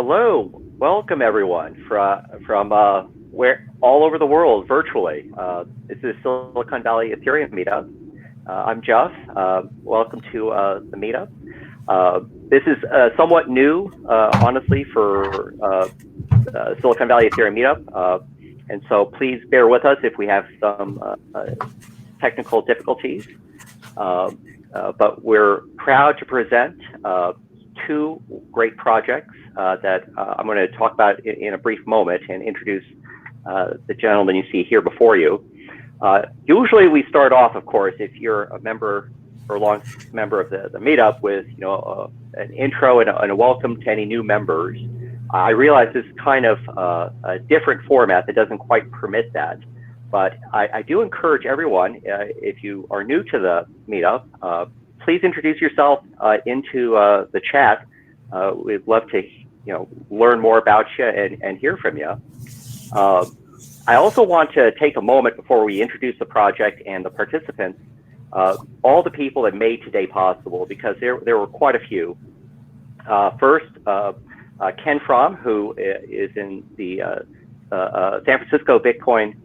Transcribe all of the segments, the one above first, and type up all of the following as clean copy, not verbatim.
Hello, welcome everyone from where all over the world virtually. This is Silicon Valley Ethereum Meetup. I'm Jeff. Welcome to the meetup. This is somewhat new, honestly, for Silicon Valley Ethereum Meetup, and so please bear with us if we have some technical difficulties. But we're proud to present two great projects that I'm going to talk about in a brief moment and introduce the gentleman you see here before you. Usually we start off, of course, if you're a member or a long member of the meetup, with an intro and a welcome to any new members. I realize this is kind of a different format that doesn't quite permit that, but I do encourage everyone, if you are new to the meetup, please introduce yourself into the chat. We'd love to learn more about you and hear from you. I also want to take a moment before we introduce the project and the participants, all the people that made today possible, because there were quite a few. First, Ken Fromm, who is in the San Francisco Bitcoin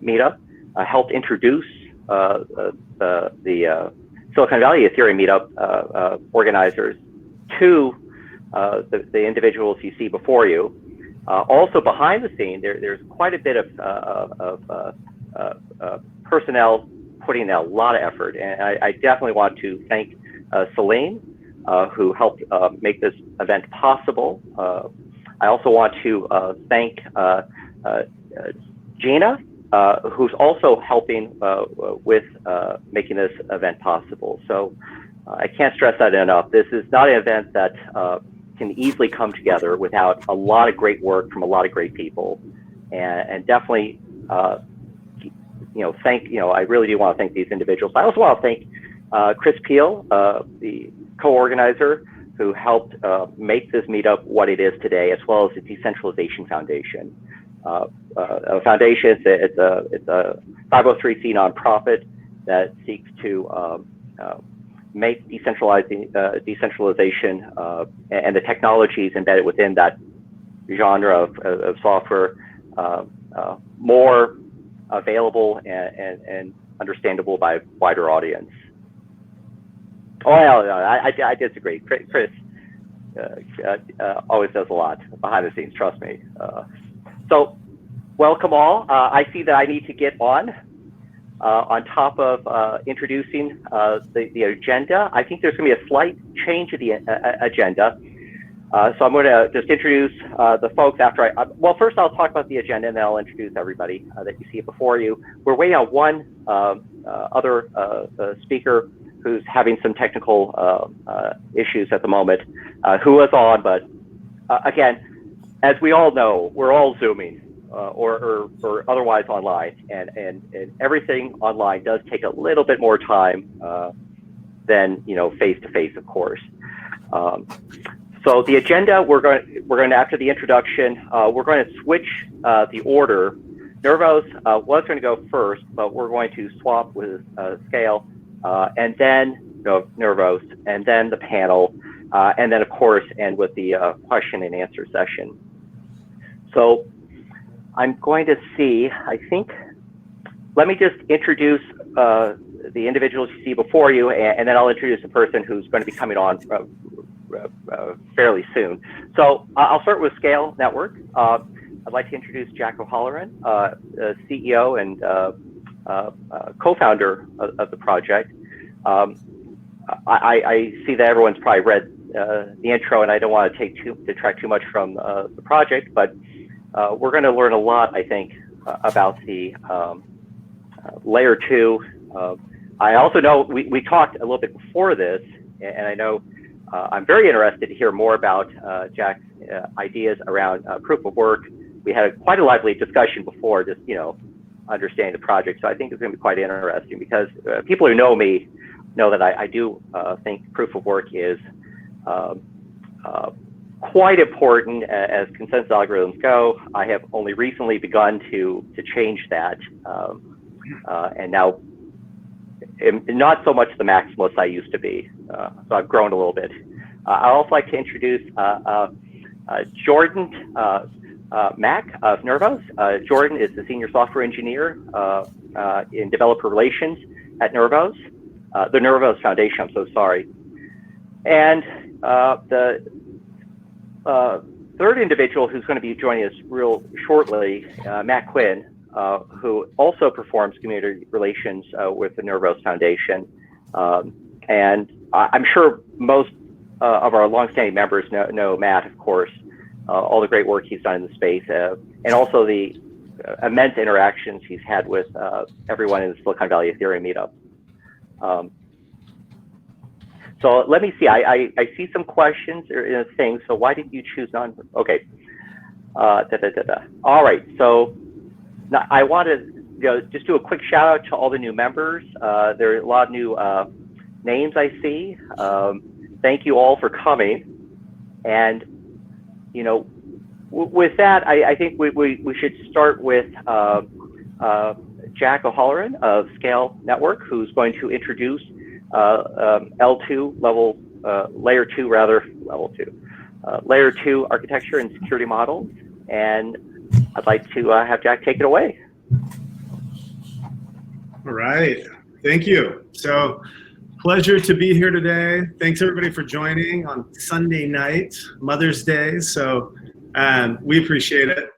meetup, helped introduce the Silicon Valley Ethereum Meetup organizers to the individuals you see before you. Also behind the scene, there's quite a bit of personnel putting in a lot of effort, and I definitely want to thank Celine, who helped make this event possible. I also want to thank Gina, who's also helping with making this event possible. So I can't stress that enough. This is not an event that can easily come together without a lot of great work from a lot of great people, and definitely, I really do want to thank these individuals. I also want to thank Chris Peel, the co-organizer, who helped make this meetup what it is today, as well as the Decentralization Foundation. A foundation, it's a 503c nonprofit that seeks to make decentralization and the technologies embedded within that genre of software more available and understandable by a wider audience. Oh, I disagree. Chris always does a lot behind the scenes, trust me. So welcome all. I see that I need to get on top of introducing the agenda. I think there's going to be a slight change of the agenda. So I'm going to just introduce the folks after well, first I'll talk about the agenda, and then I'll introduce everybody that you see before you. We're waiting on one other speaker who's having some technical issues at the moment, who was on, but again, as we all know, we're all Zooming or otherwise online, and everything online does take a little bit more time than face-to-face, of course. So the agenda, we're going to, after the introduction, we're going to switch the order. Nervos was going to go first, but we're going to swap with SKALE, and then Nervos, and then the panel, and then of course end with the question and answer session. So I'm going to see, I think, let me just introduce the individuals you see before you, and then I'll introduce the person who's going to be coming on fairly soon. So I'll start with SKALE Network. I'd like to introduce Jack O'Halloran, CEO and co-founder of the project. I see that everyone's probably read the intro, and I don't want to detract too much from the project, but we're going to learn a lot, I think, about the layer 2. I also know we talked a little bit before this, and I know I'm very interested to hear more about Jack's ideas around proof of work. We had quite a lively discussion before, just understanding the project. So I think it's going to be quite interesting, because people who know me know that I do think proof of work is quite important as consensus algorithms go. I have only recently begun to change that, and now I'm not so much the maximalist I used to be. So I've grown a little bit. I'd also like to introduce Jordan Mack of Nervos. Jordan is the senior software engineer in developer relations at Nervos, the Nervos Foundation. I'm so sorry. And the third individual who's going to be joining us real shortly, Matt Quinn, who also performs community relations with the Nervos Foundation. And I'm sure most of our longstanding members know Matt, of course, all the great work he's done in the space, and also the immense interactions he's had with everyone in the Silicon Valley Ethereum meetup. So let me see, I see some questions or things. So why did you choose non? Okay. All right, so now I want to just do a quick shout out to all the new members. There are a lot of new names I see. Thank you all for coming. And, you know, with that, I think we should start with Jack O'Halloran of SKALE Network, who's going to introduce L2 level, layer 2 rather, level 2, layer 2 architecture and security models. And I'd like to have Jack take it away. All right, thank you. So pleasure to be here today. Thanks everybody for joining on Sunday night, Mother's Day. So we appreciate it.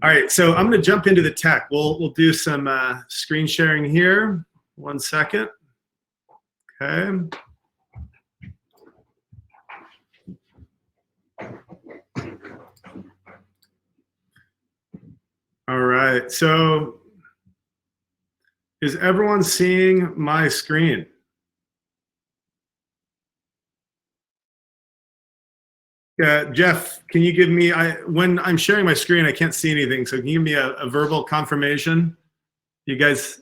All right, so I'm gonna jump into the tech. We'll do some screen sharing here. 1 second. Okay. All right, so is everyone seeing my screen? Jeff, can you give me, when I'm sharing my screen, I can't see anything, so can you give me a verbal confirmation? You guys?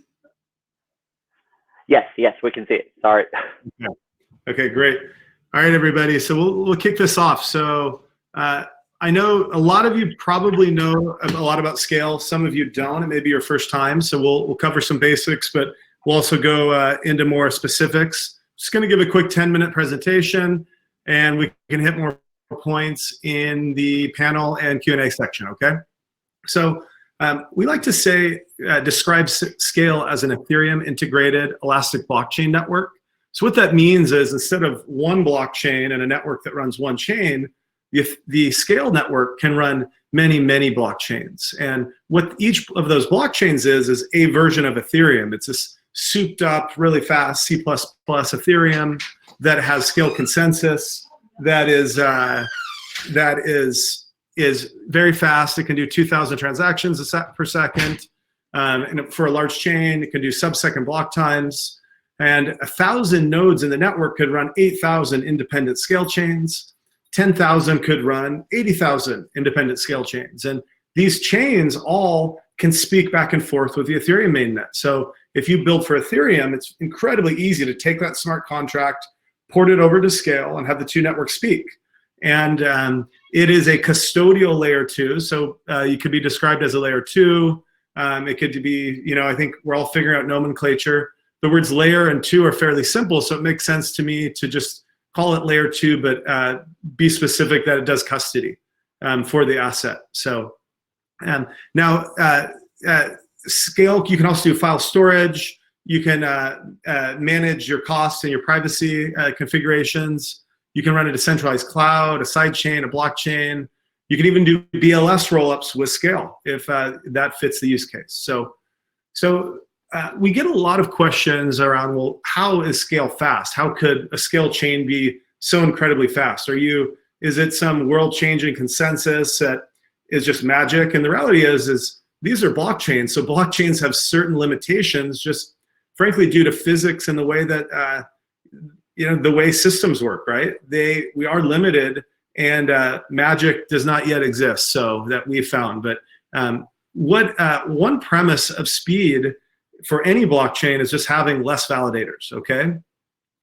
Yes, we can see it. Sorry. Yeah. Okay, great. All right, everybody. So we'll kick this off. So I know a lot of you probably know a lot about SKALE. Some of you don't. It may be your first time. So we'll cover some basics, but we'll also go into more specifics. Just going to give a quick 10-minute presentation, and we can hit more points in the panel and Q&A section. Okay. So we like to say, describe SKALE as an Ethereum integrated elastic blockchain network. So what that means is instead of one blockchain and a network that runs one chain, the SKALE network can run many, many blockchains. And what each of those blockchains is a version of Ethereum. It's this souped up, really fast C++ Ethereum that has SKALE consensus that is very fast. It can do 2,000 transactions per second. And for a large chain, it can do sub-second block times. And 1,000 nodes in the network could run 8,000 independent SKALE chains. 10,000 could run 80,000 independent SKALE chains. And these chains all can speak back and forth with the Ethereum mainnet. So if you build for Ethereum, it's incredibly easy to take that smart contract, port it over to SKALE, and have the two networks speak. And it is a custodial layer 2. So you could be described as a layer 2. It could be, you know, I think we're all figuring out nomenclature. The words layer and 2 are fairly simple, so it makes sense to me to just call it layer 2, but be specific that it does custody for the asset. So now SKALE, you can also do file storage. You can manage your costs and your privacy configurations. You can run a decentralized cloud, a sidechain, a blockchain. You can even do BLS rollups with SKALE if that fits the use case. So we get a lot of questions around, well, how is SKALE fast? How could a SKALE chain be so incredibly fast? Is it some world-changing consensus that is just magic? And the reality is these are blockchains. So blockchains have certain limitations, just frankly due to physics and the way that the way systems work, right? We are limited, and magic does not yet exist, so that we've found. But one premise of speed for any blockchain is just having less validators, okay?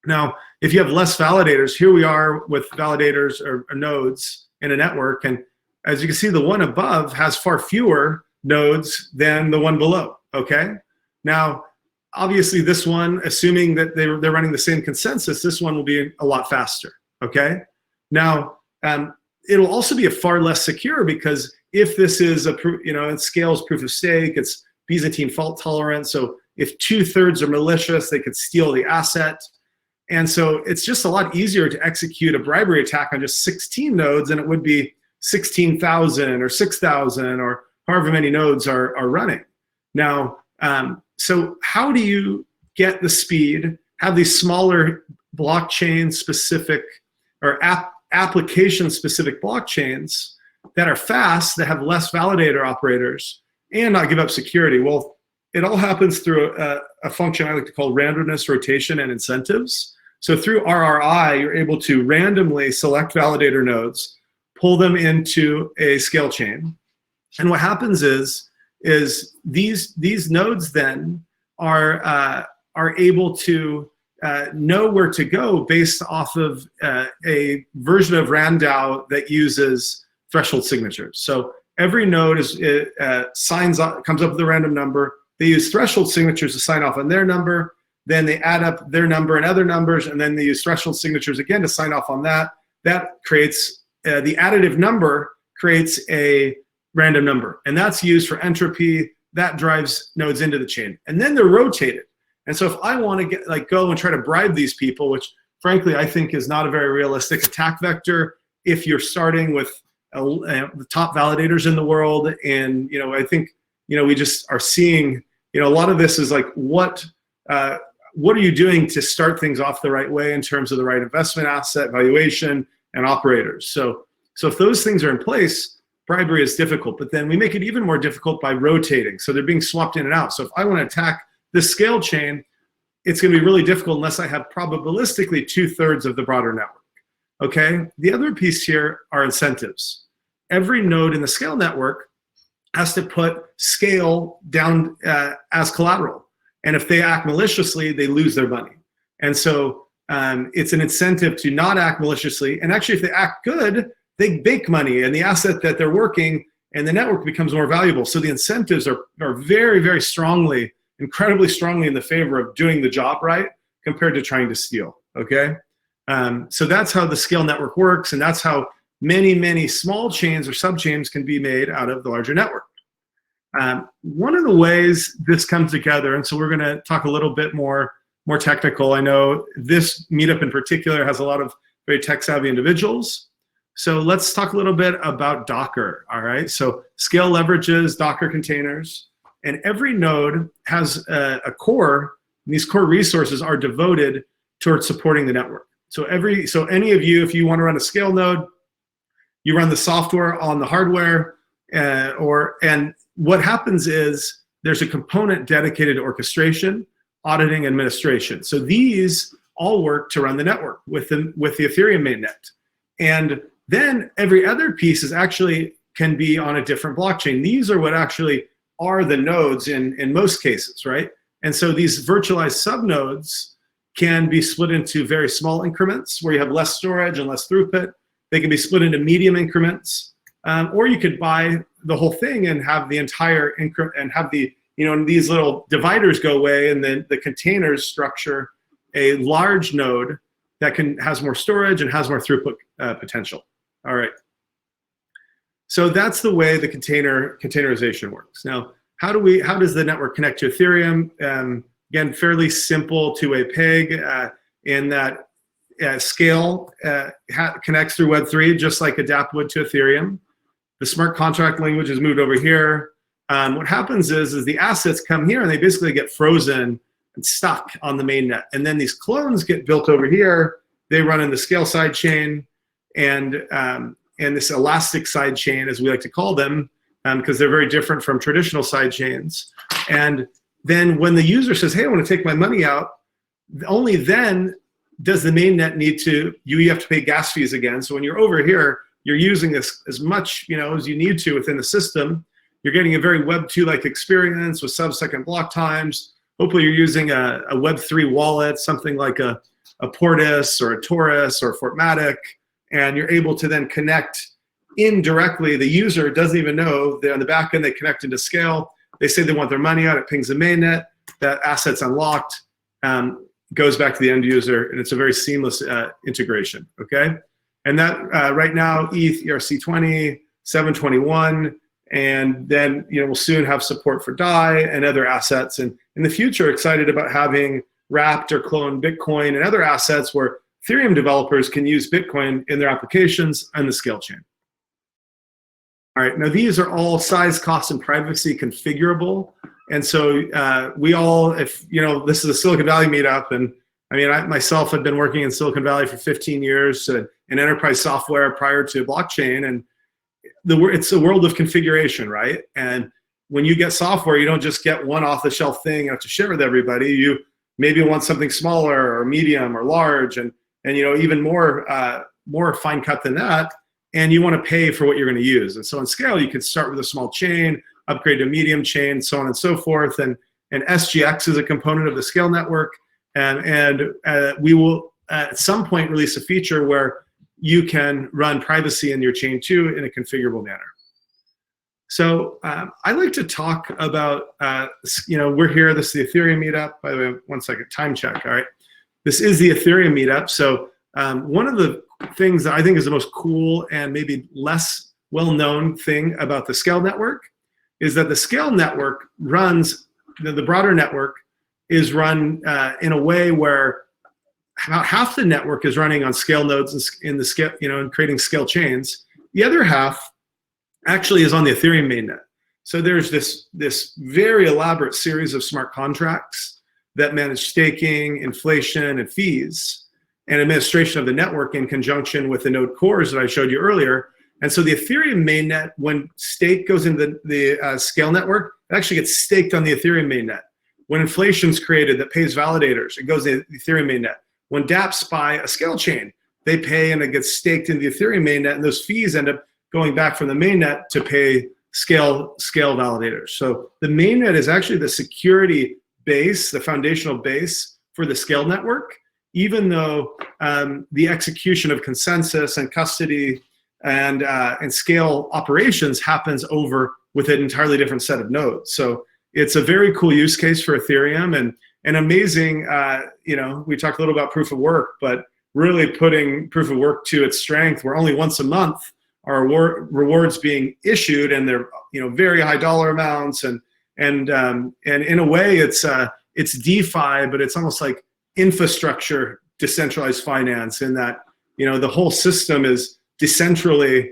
Now, if you have less validators, here we are with validators or nodes in a network, and as you can see, the one above has far fewer nodes than the one below, okay? Now, obviously this one, assuming that they're running the same consensus, this one will be a lot faster, okay? Now, it'll also be a far less secure, because if this is it scales proof of stake, it's Byzantine fault tolerant. So if 2/3 are malicious, they could steal the asset. And so it's just a lot easier to execute a bribery attack on just 16 nodes than it would be 16,000 or 6,000 or however many nodes are running. Now, so how do you get the speed, have these smaller blockchain specific or application specific blockchains that are fast, that have less validator operators, and not give up security? Well, it all happens through a function I like to call randomness, rotation, and incentives. So through RRI, you're able to randomly select validator nodes, pull them into a scale chain. And what happens is these nodes then are able to know where to go based off of a version of RANDAO that uses threshold signatures. So every node comes up with a random number. They use threshold signatures to sign off on their number. Then they add up their number and other numbers, and then they use threshold signatures again to sign off on that. That creates the additive number creates a random number, and that's used for entropy. That drives nodes into the chain, and then they're rotated. And so if I want to go and try to bribe these people, which frankly I think is not a very realistic attack vector, if you're starting with the top validators in the world, and I think we just are seeing a lot of this is like what are you doing to start things off the right way in terms of the right investment asset, valuation, and operators. So if those things are in place, bribery is difficult, but then we make it even more difficult by rotating. So they're being swapped in and out. So if I want to attack this scale chain, it's going to be really difficult unless I have probabilistically 2/3 of the broader network. Okay. The other piece here are incentives. Every node in the scale network has to put scale down as collateral. And if they act maliciously, they lose their money. And so it's an incentive to not act maliciously. And actually, if they act good, they make money, and the asset that they're working and the network becomes more valuable. So the incentives are very, very strongly, incredibly strongly in the favor of doing the job right compared to trying to steal, okay? So that's how the scale network works, and that's how many, many small chains or subchains can be made out of the larger network. One of the ways this comes together, and so we're going to talk a little bit more technical. I know this meetup in particular has a lot of very tech-savvy individuals. So let's talk a little bit about Docker, all right? So Scale leverages Docker containers, and every node has a core, and these core resources are devoted towards supporting the network. So any of you, if you want to run a Scale node, you run the software on the hardware, and what happens is there's a component dedicated to orchestration, auditing, administration. So these all work to run the network with the Ethereum mainnet. And then every other piece can be on a different blockchain. These are what actually are the nodes in most cases, right? And so these virtualized subnodes can be split into very small increments where you have less storage and less throughput. They can be split into medium increments, or you could buy the whole thing and have the entire increment and have these little dividers go away, and then the containers structure a large node that has more storage and has more throughput potential. All right. So that's the way the containerization works. Now, how does the network connect to Ethereum? Again, fairly simple two-way peg in that Scale connects through Web3 just like a dApp would to Ethereum. The smart contract language is moved over here. What happens is the assets come here and they basically get frozen and stuck on the mainnet. And then these clones get built over here. They run in the Scale sidechain and this elastic sidechain, as we like to call them, because they're very different from traditional sidechains. And then when the user says, hey, I want to take my money out, only then does the mainnet you have to pay gas fees again. So when you're over here, you're using this as much as you need to within the system. You're getting a very Web 2-like experience with sub-second block times. Hopefully you're using a Web3 wallet, something like a Portis or a Taurus or a Fortmatic, and you're able to then connect indirectly. The user doesn't even know. On the back end, they connect into Scale. They say they want their money out. It pings the mainnet. That asset's unlocked, goes back to the end user, and it's a very seamless integration, okay? And that right now, ETH, ERC20, 721, and then we'll soon have support for DAI and other assets. And in the future, excited about having wrapped or cloned Bitcoin and other assets where Ethereum developers can use Bitcoin in their applications and the Scale chain. All right, now these are all size, cost, and privacy configurable. And so we all, if this is a Silicon Valley meetup, and I mean, I myself have been working in Silicon Valley for 15 years in enterprise software prior to blockchain, and it's a world of configuration, right? And when you get software, you don't just get one off-the-shelf thing you have to share with everybody. You maybe want something smaller or medium or large, and even more fine cut than that. And you want to pay for what you're going to use. And so on Scale, you could start with a small chain, upgrade to a medium chain, so on and so forth. And SGX is a component of the Scale network. And we will at some point release a feature where you can run privacy in your chain too in a configurable manner. So I like to talk about, we're here, this is the Ethereum meetup. By the way, one second, time check, all right. This is the Ethereum meetup. So one of the things that I think is the most cool and maybe less well-known thing about the Scale network is that the Scale network runs, the broader network is run in a way where about half the network is running on Scale nodes in the Scale, and creating Scale chains. The other half actually is on the Ethereum mainnet. So there's this very elaborate series of smart contracts that manage staking, inflation, and fees, and administration of the network in conjunction with the node cores that I showed you earlier. And so the Ethereum mainnet, when stake goes into the Scale network, it actually gets staked on the Ethereum mainnet. When inflation's created that pays validators, it goes to the Ethereum mainnet. When dApps buy a Scale chain, they pay and it gets staked in the Ethereum mainnet, and those fees end up going back from the mainnet to pay Scale validators. So the mainnet is actually the security base, the foundational base for the Scale network, even though the execution of consensus and custody and Scale operations happens over with an entirely different set of nodes. So it's a very cool use case for Ethereum, and amazing, we talked a little about proof of work, but really putting proof of work to its strength, where only once a month are rewards being issued, and they're very high dollar amounts, and in a way it's DeFi, but it's almost like infrastructure decentralized finance, in that the whole system is decentrally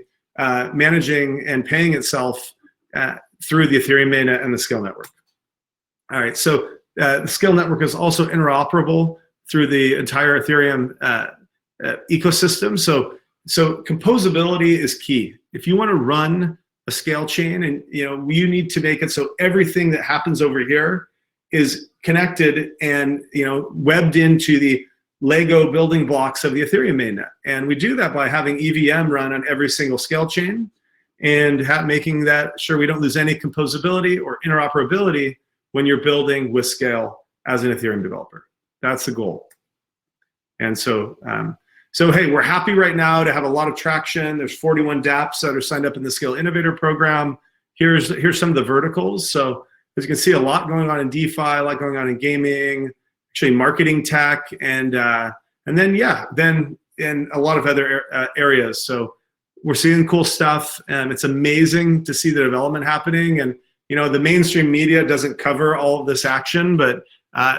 managing and paying itself through the Ethereum mainnet and the Scale network. All right, so the Scale network is also interoperable through the entire Ethereum ecosystem. So composability is key. If you want to run a Scale chain, and you need to make it so everything that happens over here is connected and webbed into the Lego building blocks of the Ethereum mainnet. And we do that by having EVM run on every single Scale chain, and making that sure we don't lose any composability or interoperability when you're building with Scale as an Ethereum developer. That's the goal. And so, hey, we're happy right now to have a lot of traction. There's 41 dApps that are signed up in the Scale Innovator Program. Here's some of the verticals. So as you can see, a lot going on in DeFi, a lot going on in gaming, actually marketing tech, and then in a lot of other areas. So we're seeing cool stuff, and it's amazing to see the development happening. And the mainstream media doesn't cover all of this action, but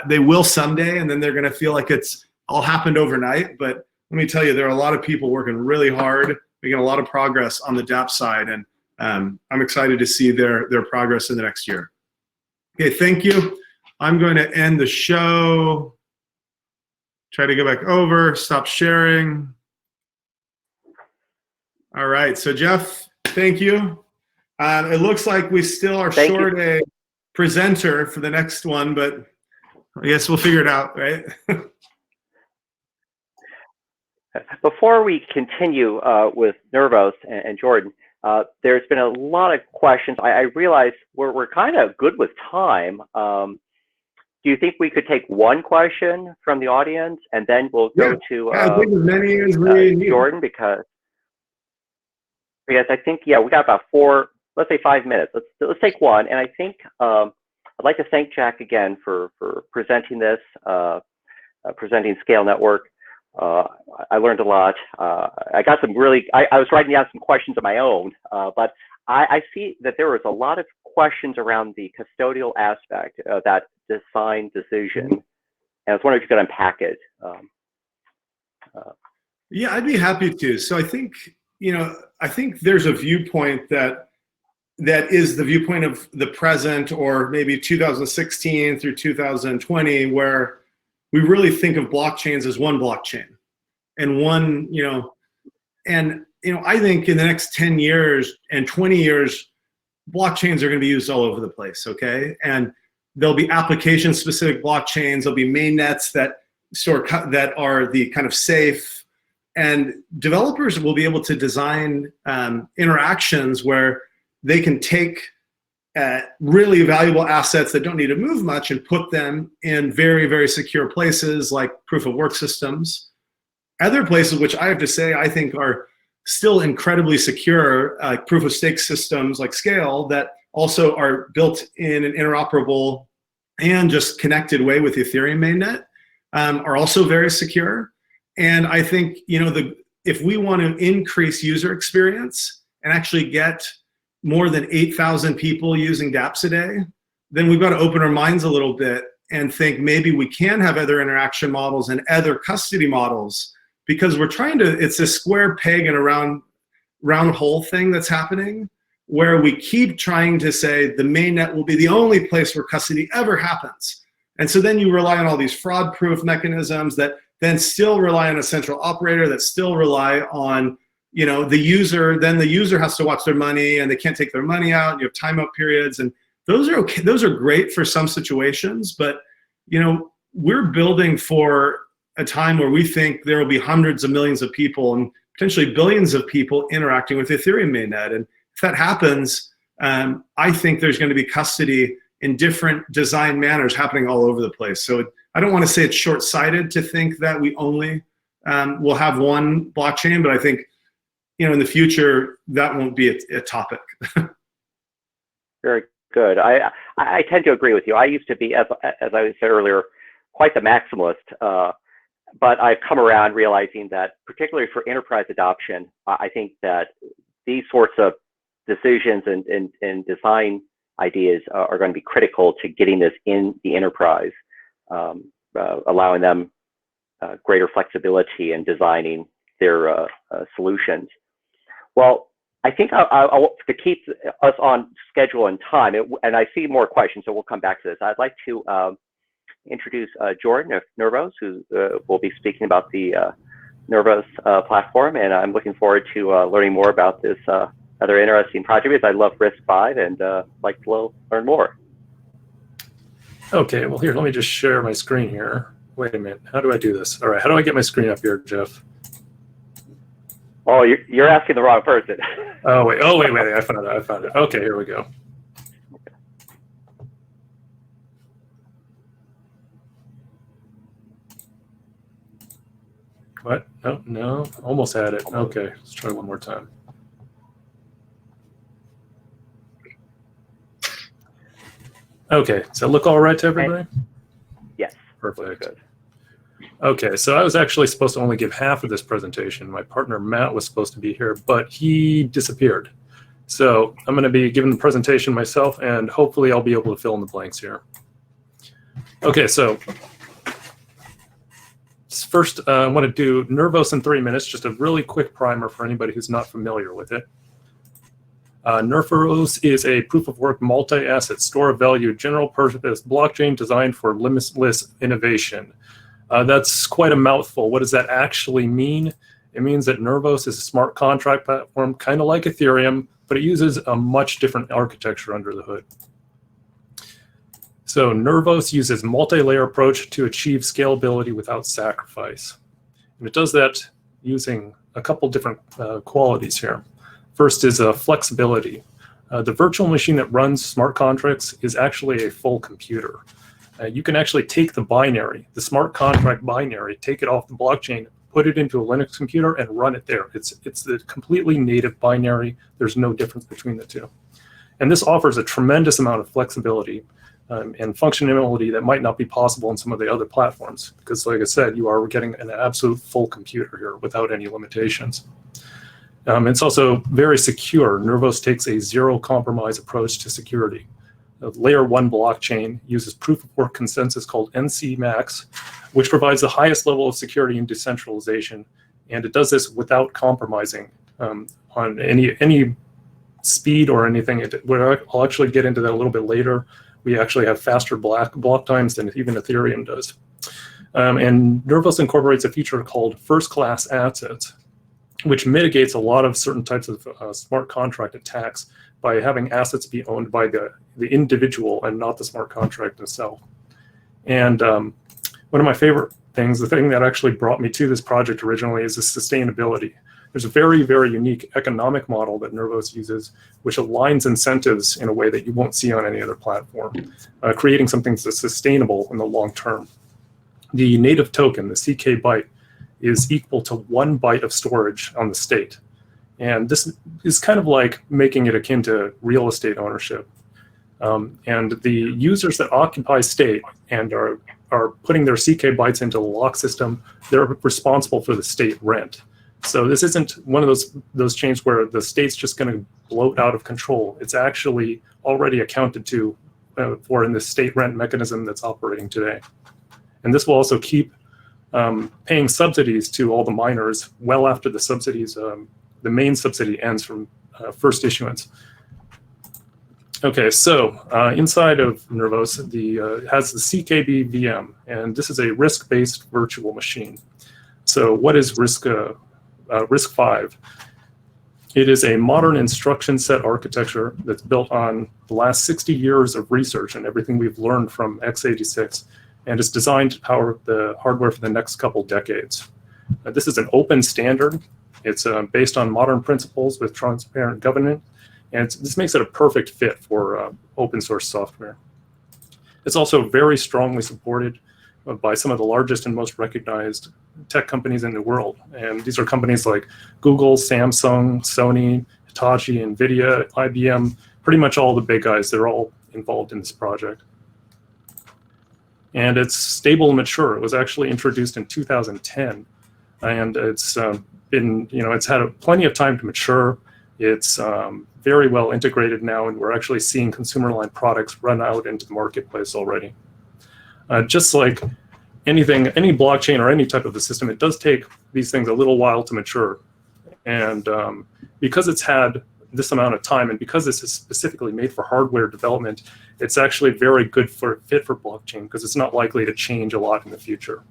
they will someday, and then they're going to feel like it's all happened overnight. But let me tell you, there are a lot of people working really hard, making a lot of progress on the dApp side, and I'm excited to see their progress in the next year. Okay, thank you. I'm going to end the show. Try to go back over, stop sharing. All right, so Jeff, thank you. It looks like we still are short a presenter for the next one, but I guess we'll figure it out, right? Before we continue with Nervos and Jordan, there's been a lot of questions. I realize we're kind of good with time. Do you think we could take one question from the audience, and then we'll go to I think as many as we need. Jordan, because I think we got about 5 minutes. Let's take one, and I think I'd like to thank Jack again for presenting this, presenting Scale Network. I learned a lot. I got some really, I was writing down some questions of my own, but I see that there was a lot of questions around the custodial aspect of that design decision. And I was wondering if you could unpack it. Yeah, I'd be happy to. So I think, I think there's a viewpoint that is the viewpoint of the present, or maybe 2016 through 2020, where we really think of blockchains as one blockchain and one, I think in the next 10 years and 20 years, blockchains are going to be used all over the place, okay? And there'll be application-specific blockchains. There'll be mainnets that are the kind of safe, and developers will be able to design interactions where they can take really valuable assets that don't need to move much and put them in very, very secure places like proof-of-work systems. Other places, which I have to say I think are still incredibly secure, proof-of-stake systems like SKALE, that also are built in an interoperable and just connected way with the Ethereum mainnet, are also very secure. And I think, if we want to increase user experience and actually get more than 8,000 people using dApps a day, then we've got to open our minds a little bit and think maybe we can have other interaction models and other custody models, because we're trying to, it's a square peg in a round hole thing that's happening, where we keep trying to say the mainnet will be the only place where custody ever happens. And so then you rely on all these fraud-proof mechanisms that then still rely on a central operator, that still rely on the user. Then the user has to watch their money and they can't take their money out, and you have timeout periods, and those are okay. Those are great for some situations, but we're building for a time where we think there will be hundreds of millions of people and potentially billions of people interacting with the Ethereum mainnet. And if that happens, I think there's going to be custody in different design manners happening all over the place. So I don't want to say it's short-sighted to think that we only will have one blockchain, but I think in the future that won't be a topic. Very good. I tend to agree with you. I used to be, as I said earlier, quite the maximalist, but I've come around realizing that, particularly for enterprise adoption, I think that these sorts of decisions and design ideas are going to be critical to getting this in the enterprise, allowing them greater flexibility in designing their solutions. Well, I think to keep us on schedule and time, and I see more questions, so we'll come back to this. I'd like to introduce Jordan of Nervos, who will be speaking about the Nervos platform, and I'm looking forward to learning more about this other interesting project, because I love RISC-V and like to learn more. Okay, well here, let me just share my screen here. Wait a minute, how do I do this? All right, how do I get my screen up here, Jeff? Oh, you're asking the wrong person. Oh wait, I found it. Okay, here we go. What? No, almost had it. Okay, let's try one more time. Okay, does that look all right to everybody? Yes. Perfect. Good. Okay, so I was actually supposed to only give half of this presentation. My partner Matt was supposed to be here, but he disappeared. So I'm going to be giving the presentation myself, and hopefully I'll be able to fill in the blanks here. Okay, so first I want to do Nervos in 3 minutes, just a really quick primer for anybody who's not familiar with it. Nervos is a proof-of-work multi-asset store of value general purpose blockchain designed for limitless innovation. That's quite a mouthful. What does that actually mean? It means that Nervos is a smart contract platform, kind of like Ethereum, but it uses a much different architecture under the hood. So Nervos uses multi-layer approach to achieve scalability without sacrifice. And it does that using a couple different qualities here. First is flexibility. The virtual machine that runs smart contracts is actually a full computer. You can actually take the binary, the smart contract binary, take it off the blockchain, put it into a Linux computer, and run it there. It's the completely native binary. There's no difference between the two. And this offers a tremendous amount of flexibility. and functionality that might not be possible in some of the other platforms. Because like I said, you are getting an absolute full computer here without any limitations. It's also very secure. Nervos takes a zero compromise approach to security. The layer 1 blockchain uses proof of work consensus called NC-MAX, which provides the highest level of security and decentralization. And it does this without compromising on any speed or anything. I'll actually get into that a little bit later. We actually have faster block times than even Ethereum does. And Nervos incorporates a feature called first-class assets, which mitigates a lot of certain types of smart contract attacks by having assets be owned by the individual and not the smart contract itself. And one of my favorite things, the thing that actually brought me to this project originally, is the sustainability. There's a very, very unique economic model that Nervos uses, which aligns incentives in a way that you won't see on any other platform, creating something that's sustainable in the long term. The native token, the CK byte, is equal to 1 byte of storage on the state. And this is kind of like making it akin to real estate ownership. And the users that occupy state and are putting their CK bytes into the lock system, they're responsible for the state rent. So this isn't one of those chains where the state's just going to bloat out of control. It's actually already accounted to for in the state rent mechanism that's operating today. And this will also keep paying subsidies to all the miners well after the subsidies, the main subsidy ends from first issuance. Okay, so inside of Nervos, it has the CKB-VM, and this is a RISC-based virtual machine. So what is RISC-V? It is a modern instruction set architecture that's built on the last 60 years of research and everything we've learned from x86, and it's designed to power the hardware for the next couple decades. This is an open standard. It's based on modern principles with transparent governance, and this makes it a perfect fit for open source software. It's also very strongly supported by some of the largest and most recognized tech companies in the world. And these are companies like Google, Samsung, Sony, Hitachi, NVIDIA, IBM, pretty much all the big guys. They're all involved in this project. And it's stable and mature. It was actually introduced in 2010. And it's been, it's had plenty of time to mature. It's very well integrated now, and we're actually seeing consumer line products run out into the marketplace already. Just like any blockchain or any type of a system, it does take these things a little while to mature. And because it's had this amount of time, and because this is specifically made for hardware development, it's actually very good fit for blockchain because it's not likely to change a lot in the future.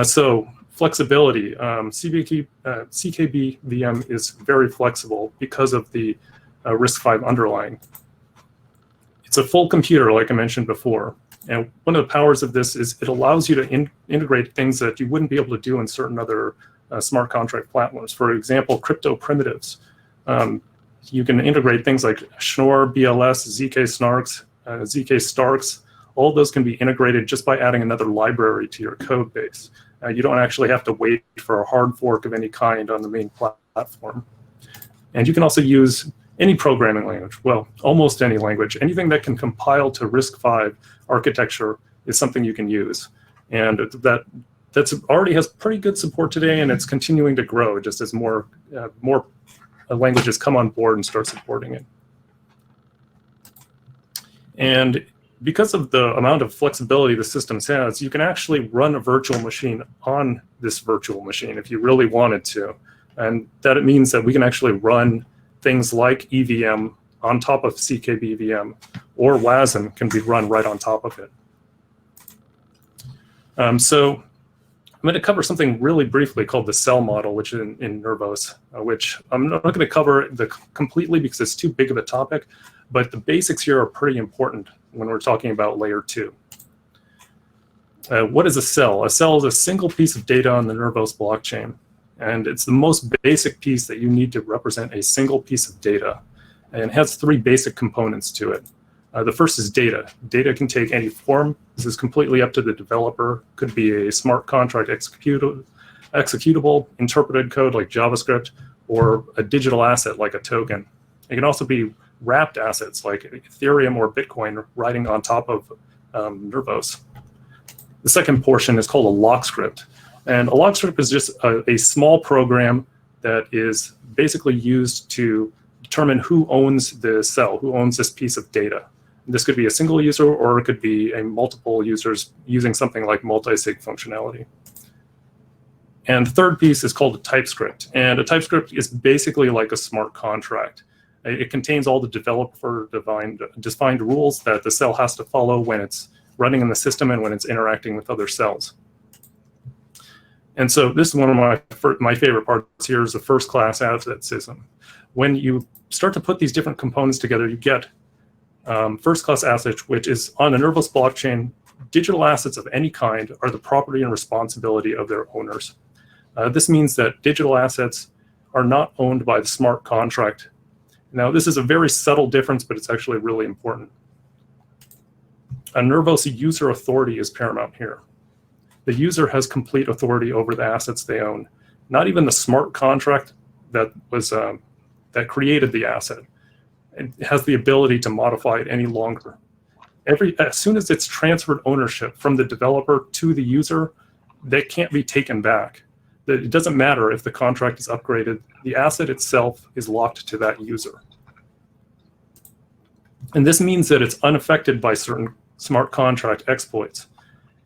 So flexibility, CKB-VM is very flexible because of the RISC-V underlying. It's a full computer, like I mentioned before. And one of the powers of this is it allows you to integrate things that you wouldn't be able to do in certain other smart contract platforms. For example, crypto primitives. You can integrate things like Schnorr, BLS, ZK snarks, ZK starks. All of those can be integrated just by adding another library to your code base. You don't actually have to wait for a hard fork of any kind on the main platform. And you can also use any programming language, well, almost any language. Anything that can compile to RISC-V architecture is something you can use. And that's already has pretty good support today, and it's continuing to grow just as more languages come on board and start supporting it. And because of the amount of flexibility the system has, you can actually run a virtual machine on this virtual machine if you really wanted to. And that it means that we can actually run things like EVM on top of CKB-VM, or WASM can be run right on top of it. So I'm going to cover something really briefly called the cell model, which is in Nervos, which I'm not going to cover completely because it's too big of a topic, but the basics here are pretty important when we're talking about layer 2. What is a cell? A cell is a single piece of data on the Nervos blockchain, and it's the most basic piece that you need to represent a single piece of data, and it has 3 basic components to it. The first is data. Data can take any form. This is completely up to the developer. Could be a smart contract executable, interpreted code like JavaScript, or a digital asset like a token. It can also be wrapped assets like Ethereum or Bitcoin riding on top of Nervos. The second portion is called a lock script. And a lock script is just a small program that is basically used to determine who owns the cell, who owns this piece of data. This could be a single user, or it could be a multiple users using something like multi-sig functionality. And the third piece is called a TypeScript. And a TypeScript is basically like a smart contract. It contains all the developer-defined rules that the cell has to follow when it's running in the system and when it's interacting with other cells. And so this is one of my favorite parts here, is the first-class asset system. When you start to put these different components together, you get first-class assets, which is on a Nervos blockchain. Digital assets of any kind are the property and responsibility of their owners. This means that digital assets are not owned by the smart contract. Now, this is a very subtle difference, but it's actually really important. A Nervos user authority is paramount here. The user has complete authority over the assets they own, not even the smart contract that created the asset. It has the ability to modify it any longer. As soon as it's transferred ownership from the developer to the user, that can't be taken back. It doesn't matter if the contract is upgraded. The asset itself is locked to that user. And this means that it's unaffected by certain smart contract exploits.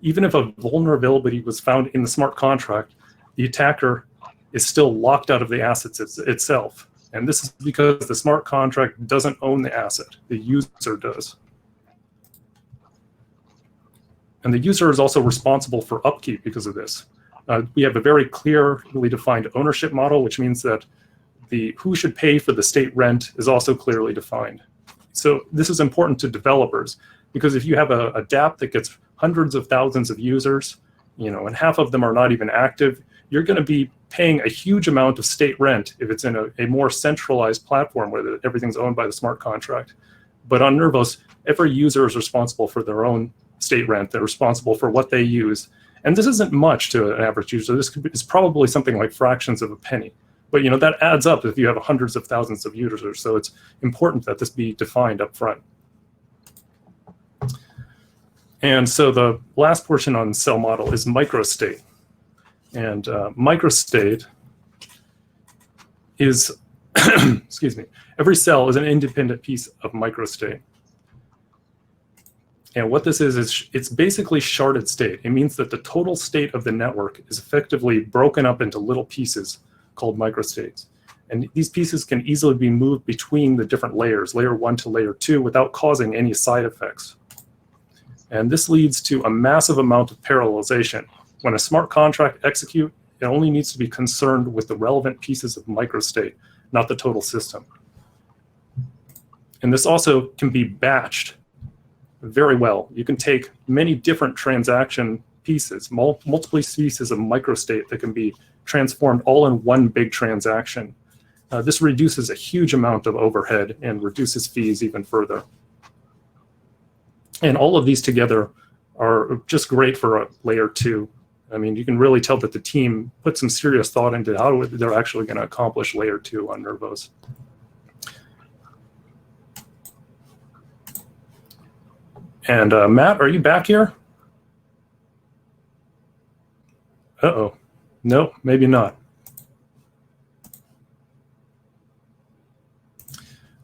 Even if a vulnerability was found in the smart contract, the attacker is still locked out of the assets itself. And this is because the smart contract doesn't own the asset. The user does. And the user is also responsible for upkeep because of this. We have a very clearly defined ownership model, which means that who should pay for the state rent is also clearly defined. So this is important to developers, because if you have a dApp that gets hundreds of thousands of users, and half of them are not even active, you're going to be paying a huge amount of state rent if it's in a more centralized platform where everything's owned by the smart contract. But on Nervos, every user is responsible for their own state rent. They're responsible for what they use. And this isn't much to an average user. This is probably something like fractions of a penny. But that adds up if you have hundreds of thousands of users. So it's important that this be defined up front. And so the last portion on cell model is microstate. And microstate is, excuse me, every cell is an independent piece of microstate. And what this is it's basically sharded state. It means that the total state of the network is effectively broken up into little pieces called microstates. And these pieces can easily be moved between the different layers, layer 1 to layer 2, without causing any side effects. And this leads to a massive amount of parallelization. When a smart contract executes, it only needs to be concerned with the relevant pieces of microstate, not the total system. And this also can be batched very well. You can take many different transaction pieces, multiple pieces of microstate that can be transformed all in one big transaction. This reduces a huge amount of overhead and reduces fees even further. And all of these together are just great for a layer 2. I mean, you can really tell that the team put some serious thought into how they're actually going to accomplish layer 2 on Nervos. And Matt, are you back here? Uh-oh. No, maybe not.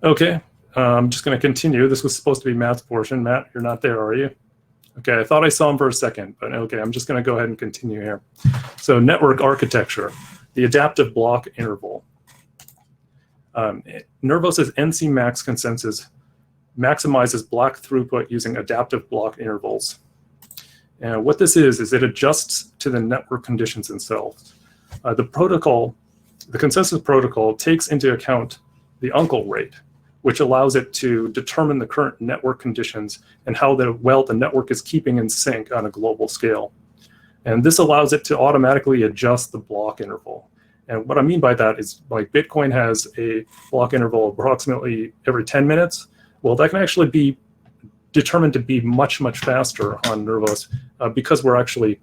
Okay, I'm just going to continue. This was supposed to be Matt's portion. Matt, you're not there, are you? Okay, I thought I saw him for a second, but okay, I'm just going to go ahead and continue here. So network architecture, the adaptive block interval. Nervos' NC max consensus maximizes block throughput using adaptive block intervals. And what this is it adjusts to the network conditions themselves. The consensus protocol takes into account the uncle rate, which allows it to determine the current network conditions and how well the network is keeping in sync on a global scale. And this allows it to automatically adjust the block interval. And what I mean by that is, like, Bitcoin has a block interval approximately every 10 minutes. Well, that can actually be determined to be much, much faster on Nervos because we're actually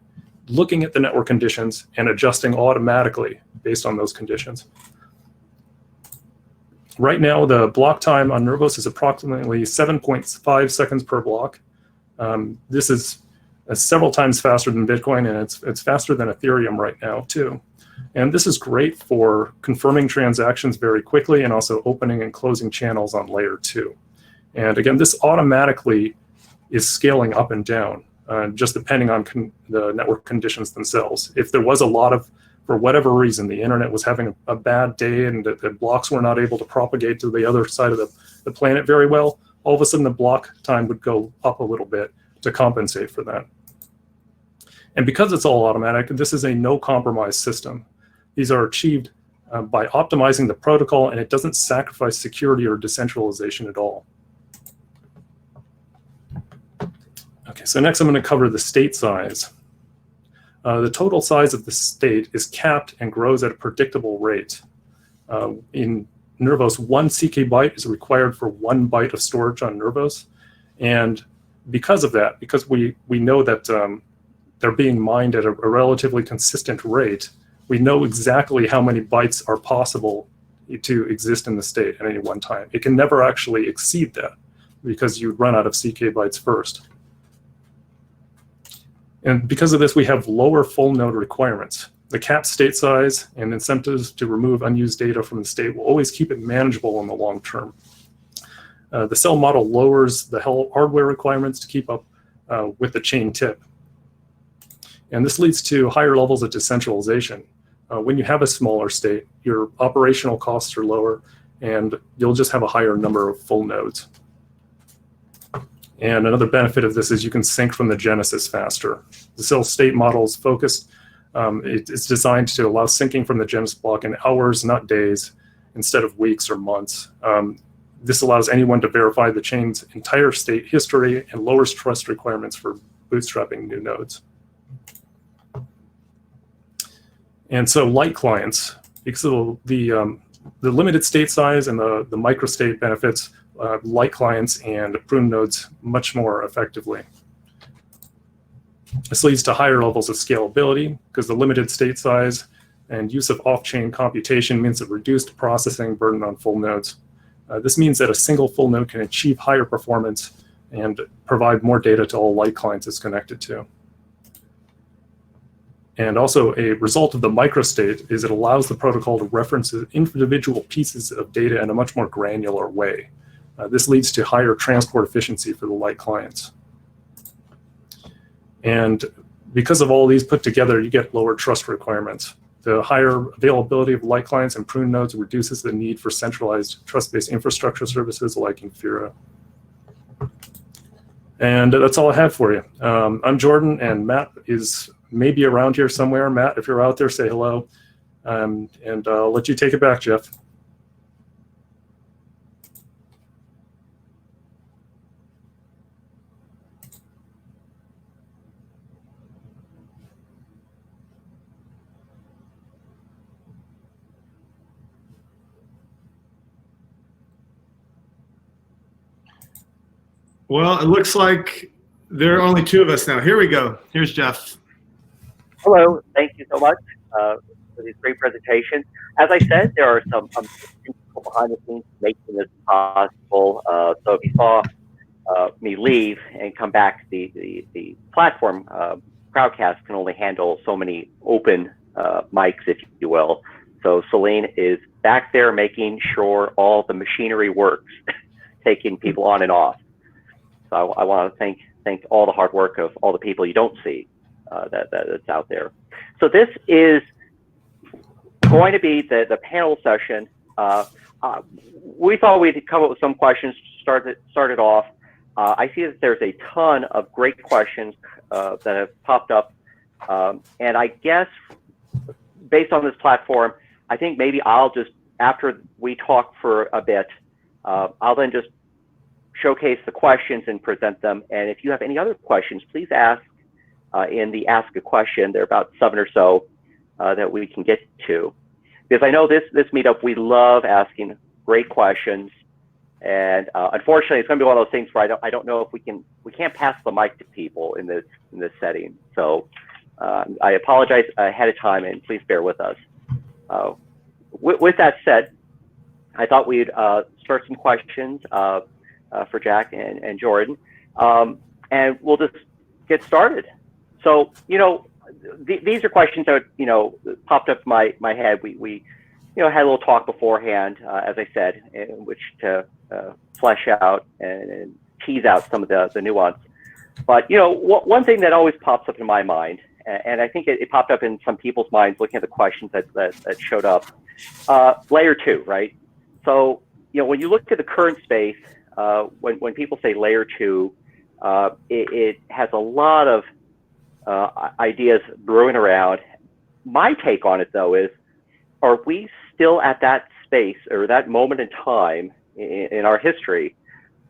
looking at the network conditions and adjusting automatically based on those conditions. Right now, the block time on Nervos is approximately 7.5 seconds per block. This is several times faster than Bitcoin, and it's faster than Ethereum right now too. And this is great for confirming transactions very quickly and also opening and closing channels on layer 2. And again, this automatically is scaling up and down, just depending on the network conditions themselves. If there was a lot of, for whatever reason, the internet was having a bad day and the blocks were not able to propagate to the other side of the planet very well, all of a sudden the block time would go up a little bit to compensate for that. And because it's all automatic, this is a no compromise system. These are achieved by optimizing the protocol, and it doesn't sacrifice security or decentralization at all. Okay, so next I'm going to cover the state size. The total size of the state is capped and grows at a predictable rate. In Nervos, 1 CK byte is required for 1 byte of storage on Nervos. And because of that, because we know that they're being mined at a relatively consistent rate, we know exactly how many bytes are possible to exist in the state at any one time. It can never actually exceed that because you'd run out of CK bytes first. And because of this, we have lower full node requirements. The capped state size and incentives to remove unused data from the state will always keep it manageable in the long term. The cell model lowers the hardware requirements to keep up with the chain tip. And this leads to higher levels of decentralization. When you have a smaller state, your operational costs are lower, and you'll just have a higher number of full nodes. And another benefit of this is you can sync from the genesis faster. The cell state model is focused. It's designed to allow syncing from the genesis block in hours, not days, instead of weeks or months. This allows anyone to verify the chain's entire state history and lowers trust requirements for bootstrapping new nodes. And so light clients, because of the limited state size and the microstate benefits, light clients and prune nodes much more effectively. This leads to higher levels of scalability because the limited state size and use of off-chain computation means a reduced processing burden on full nodes. This means that a single full node can achieve higher performance and provide more data to all light clients it's connected to. And also a result of the microstate is it allows the protocol to reference individual pieces of data in a much more granular way. This leads to higher transport efficiency for the light clients. And because of all these put together, you get lower trust requirements. The higher availability of light clients and prune nodes reduces the need for centralized trust-based infrastructure services like Infura. And that's all I have for you. I'm Jordan, and Matt is maybe around here somewhere. Matt, if you're out there, say hello. And I'll let you take it back, Jeff. Well, it looks like there are only 2 of us now. Here we go. Here's Jeff. Hello, thank you so much for this great presentation. As I said, there are some people behind the scenes making this possible. So if you saw me leave and come back, the platform, Crowdcast, can only handle so many open mics, if you will. So Celine is back there making sure all the machinery works, taking people on and off. So I want to thank all the hard work of all the people you don't see that's out there. So this is going to be the panel session. We thought we'd come up with some questions to start it off. I see that there's a ton of great questions that have popped up. And I guess based on this platform, I think maybe I'll just, after we talk for a bit, I'll then just showcase the questions and present them. And if you have any other questions, please ask in the Ask a Question. There are about 7 or so that we can get to. Because I know this meetup, we love asking great questions. And unfortunately, it's going to be one of those things where I don't know if we can't pass the mic to people in this setting. So I apologize ahead of time, and please bear with us. With that said, I thought we'd start some questions for Jack and Jordan, and we'll just get started. So, these are questions that, popped up in my head. We had a little talk beforehand, as I said, in which to flesh out and tease out some of the nuance. But, one thing that always pops up in my mind, and I think it popped up in some people's minds looking at the questions that showed up, layer 2, right? So, when you look at the current space, when people say layer 2, it has a lot of ideas brewing around. My take on it, though, is, are we still at that space or that moment in time in our history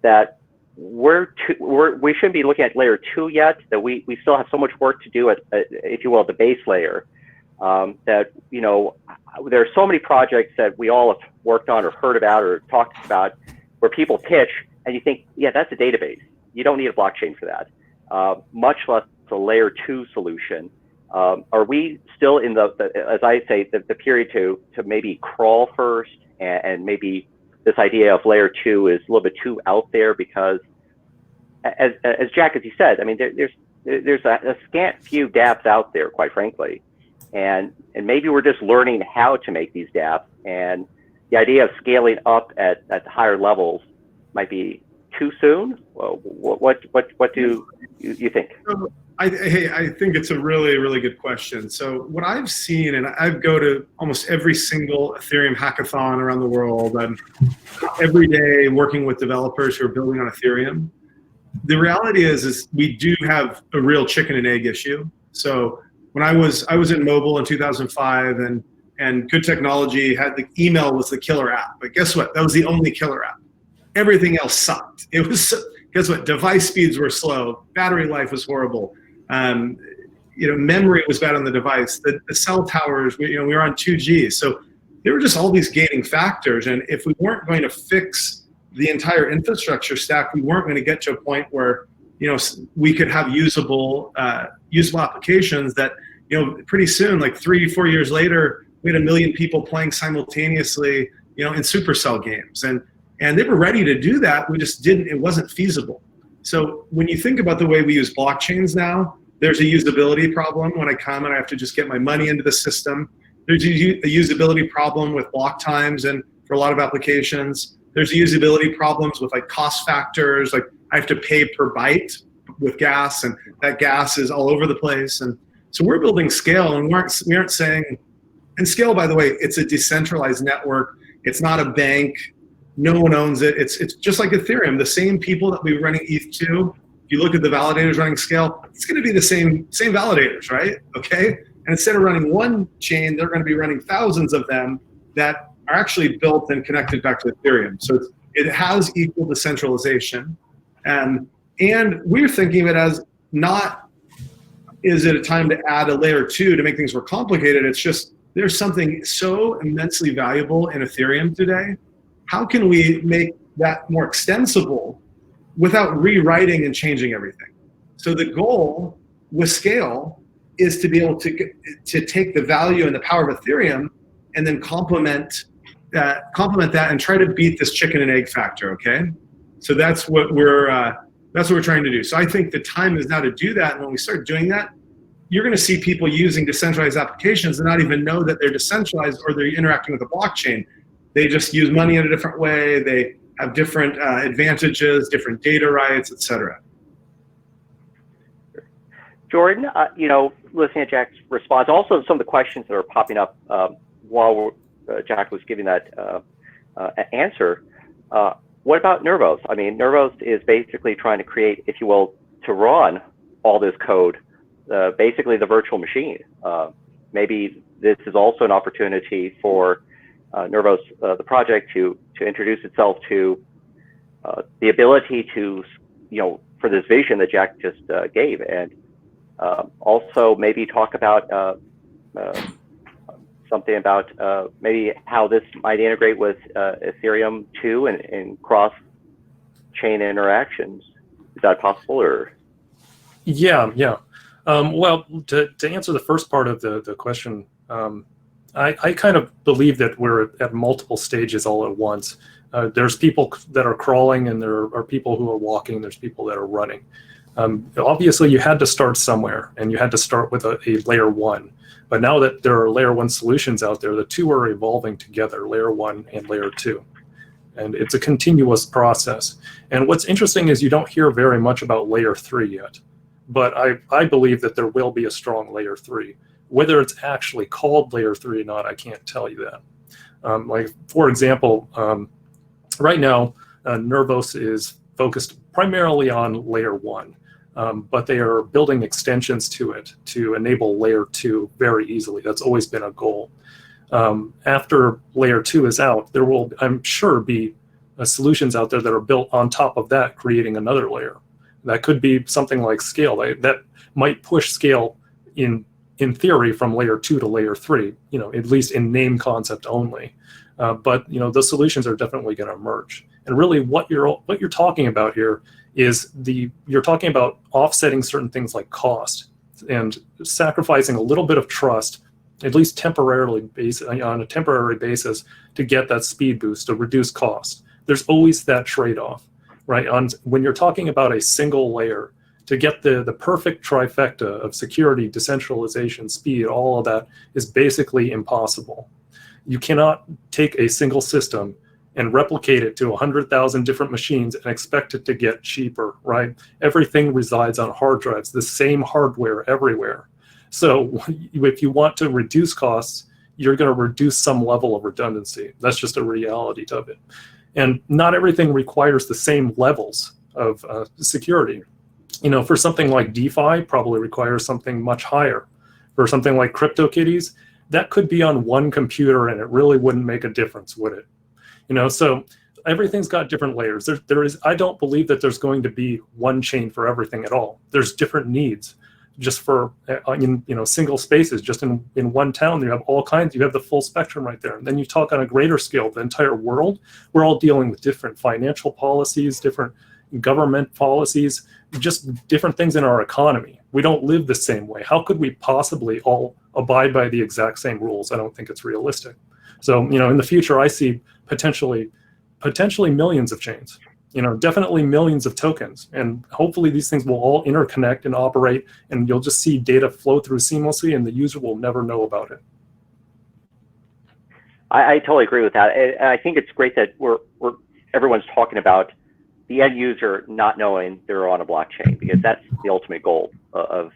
that we shouldn't be looking at layer 2 yet, that we still have so much work to do at if you will, the base layer, that, there are so many projects that we all have worked on or heard about or talked about where people pitch and you think, yeah, that's a database. You don't need a blockchain for that, much less a layer 2 solution. Are we still in as I say, the period to maybe crawl first, and maybe this idea of layer 2 is a little bit too out there because, as Jack, as you said, I mean, there's a scant few dApps out there, quite frankly, and maybe we're just learning how to make these dApps, and the idea of scaling up at higher levels might be too soon. Well, what do you think? I think it's a really, really good question. So what I've seen, and I go to almost every single Ethereum hackathon around the world. I'm every day working with developers who are building on Ethereum. The reality is we do have a real chicken and egg issue. So when I was in mobile in 2005, and good technology had the email was the killer app. But guess what? That was the only killer app. Everything else sucked. It was, guess what? Device speeds were slow. Battery life was horrible. Memory was bad on the device. The cell towers, we were on 2G. So there were just all these gating factors. And if we weren't going to fix the entire infrastructure stack, we weren't going to get to a point where, we could have usable applications that, pretty soon, like 3-4 years later, we had 1 million people playing simultaneously, in Supercell games. And they were ready to do that. We just didn't, it wasn't feasible. So when you think about the way we use blockchains now, there's a usability problem when I come and I have to just get my money into the system. There's a usability problem with block times and for a lot of applications. There's a usability problems with like cost factors, like I have to pay per byte with gas, and that gas is all over the place. And so we're building SKALE, and we aren't saying, and SKALE, by the way, it's a decentralized network. It's not a bank. No one owns it. It's just like Ethereum. The same people that we were running ETH2, if you look at the validators running SKALE, it's going to be the same validators, right? Okay. And instead of running one chain, they're going to be running thousands of them that are actually built and connected back to Ethereum. So it has equal decentralization. And we're thinking of it as not, is it a time to add a layer 2 to make things more complicated? It's just, there's something so immensely valuable in Ethereum today. How can we make that more extensible without rewriting and changing everything? So the goal with SKALE is to be able to take the value and the power of Ethereum and then complement that and try to beat this chicken and egg factor. Okay, so that's what we're trying to do. So I think the time is now to do that. And when we start doing that, you're going to see people using decentralized applications and not even know that they're decentralized or they're interacting with a blockchain. They just use money in a different way. They have different advantages, different data rights, et cetera. Jordan, listening to Jack's response, also some of the questions that are popping up while Jack was giving that answer. What about Nervos? I mean, Nervos is basically trying to create, if you will, to run all this code, basically the virtual machine. Maybe this is also an opportunity for Nervos, the project, to introduce itself to the ability to, for this vision that Jack just gave, and also maybe talk about something about maybe how this might integrate with Ethereum 2 and cross-chain interactions. Is that possible, or? Yeah. Well, to answer the first part of the question, I kind of believe that we're at multiple stages all at once. There's people that are crawling, and there are people who are walking. There's people that are running. Obviously, you had to start somewhere, and you had to start with a layer 1. But now that there are layer 1 solutions out there, the two are evolving together, layer 1 and layer 2. And it's a continuous process. And what's interesting is you don't hear very much about layer 3 yet. But I believe that there will be a strong layer 3. Whether it's actually called layer 3 or not, I can't tell you that. Like, for example, right now, Nervos is focused primarily on layer 1, but they are building extensions to it to enable layer 2 very easily. That's always been a goal. After layer 2 is out, there will, I'm sure, be solutions out there that are built on top of that, creating another layer. That could be something like SKALE. That might push SKALE in theory from layer 2 to layer 3, at least in name concept only. But the solutions are definitely going to emerge. And really, what you're talking about here is you're talking about offsetting certain things like cost and sacrificing a little bit of trust, at least temporarily, on a temporary basis, to get that speed boost, to reduce cost. There's always that trade-off, right? When you're talking about a single layer, to get the perfect trifecta of security, decentralization, speed, all of that is basically impossible. You cannot take a single system and replicate it to 100,000 different machines and expect it to get cheaper, right? Everything resides on hard drives, the same hardware everywhere. So if you want to reduce costs, you're going to reduce some level of redundancy. That's just a reality of it. And not everything requires the same levels of security. For something like DeFi, probably requires something much higher. For something like CryptoKitties, that could be on one computer and it really wouldn't make a difference, would it? So everything's got different layers. I don't believe that there's going to be one chain for everything at all. There's different needs. Just for single spaces, just in one town, you have all kinds. You have the full spectrum right there. And then you talk on a greater scale, the entire world. We're all dealing with different financial policies, different government policies, just different things in our economy. We don't live the same way. How could we possibly all abide by the exact same rules? I don't think it's realistic. So, in the future, I see potentially millions of chains. Definitely millions of tokens. And hopefully these things will all interconnect and operate, and you'll just see data flow through seamlessly, and the user will never know about it. I totally agree with that. And I think it's great that everyone's talking about the end user not knowing they're on a blockchain, because that's the ultimate goal of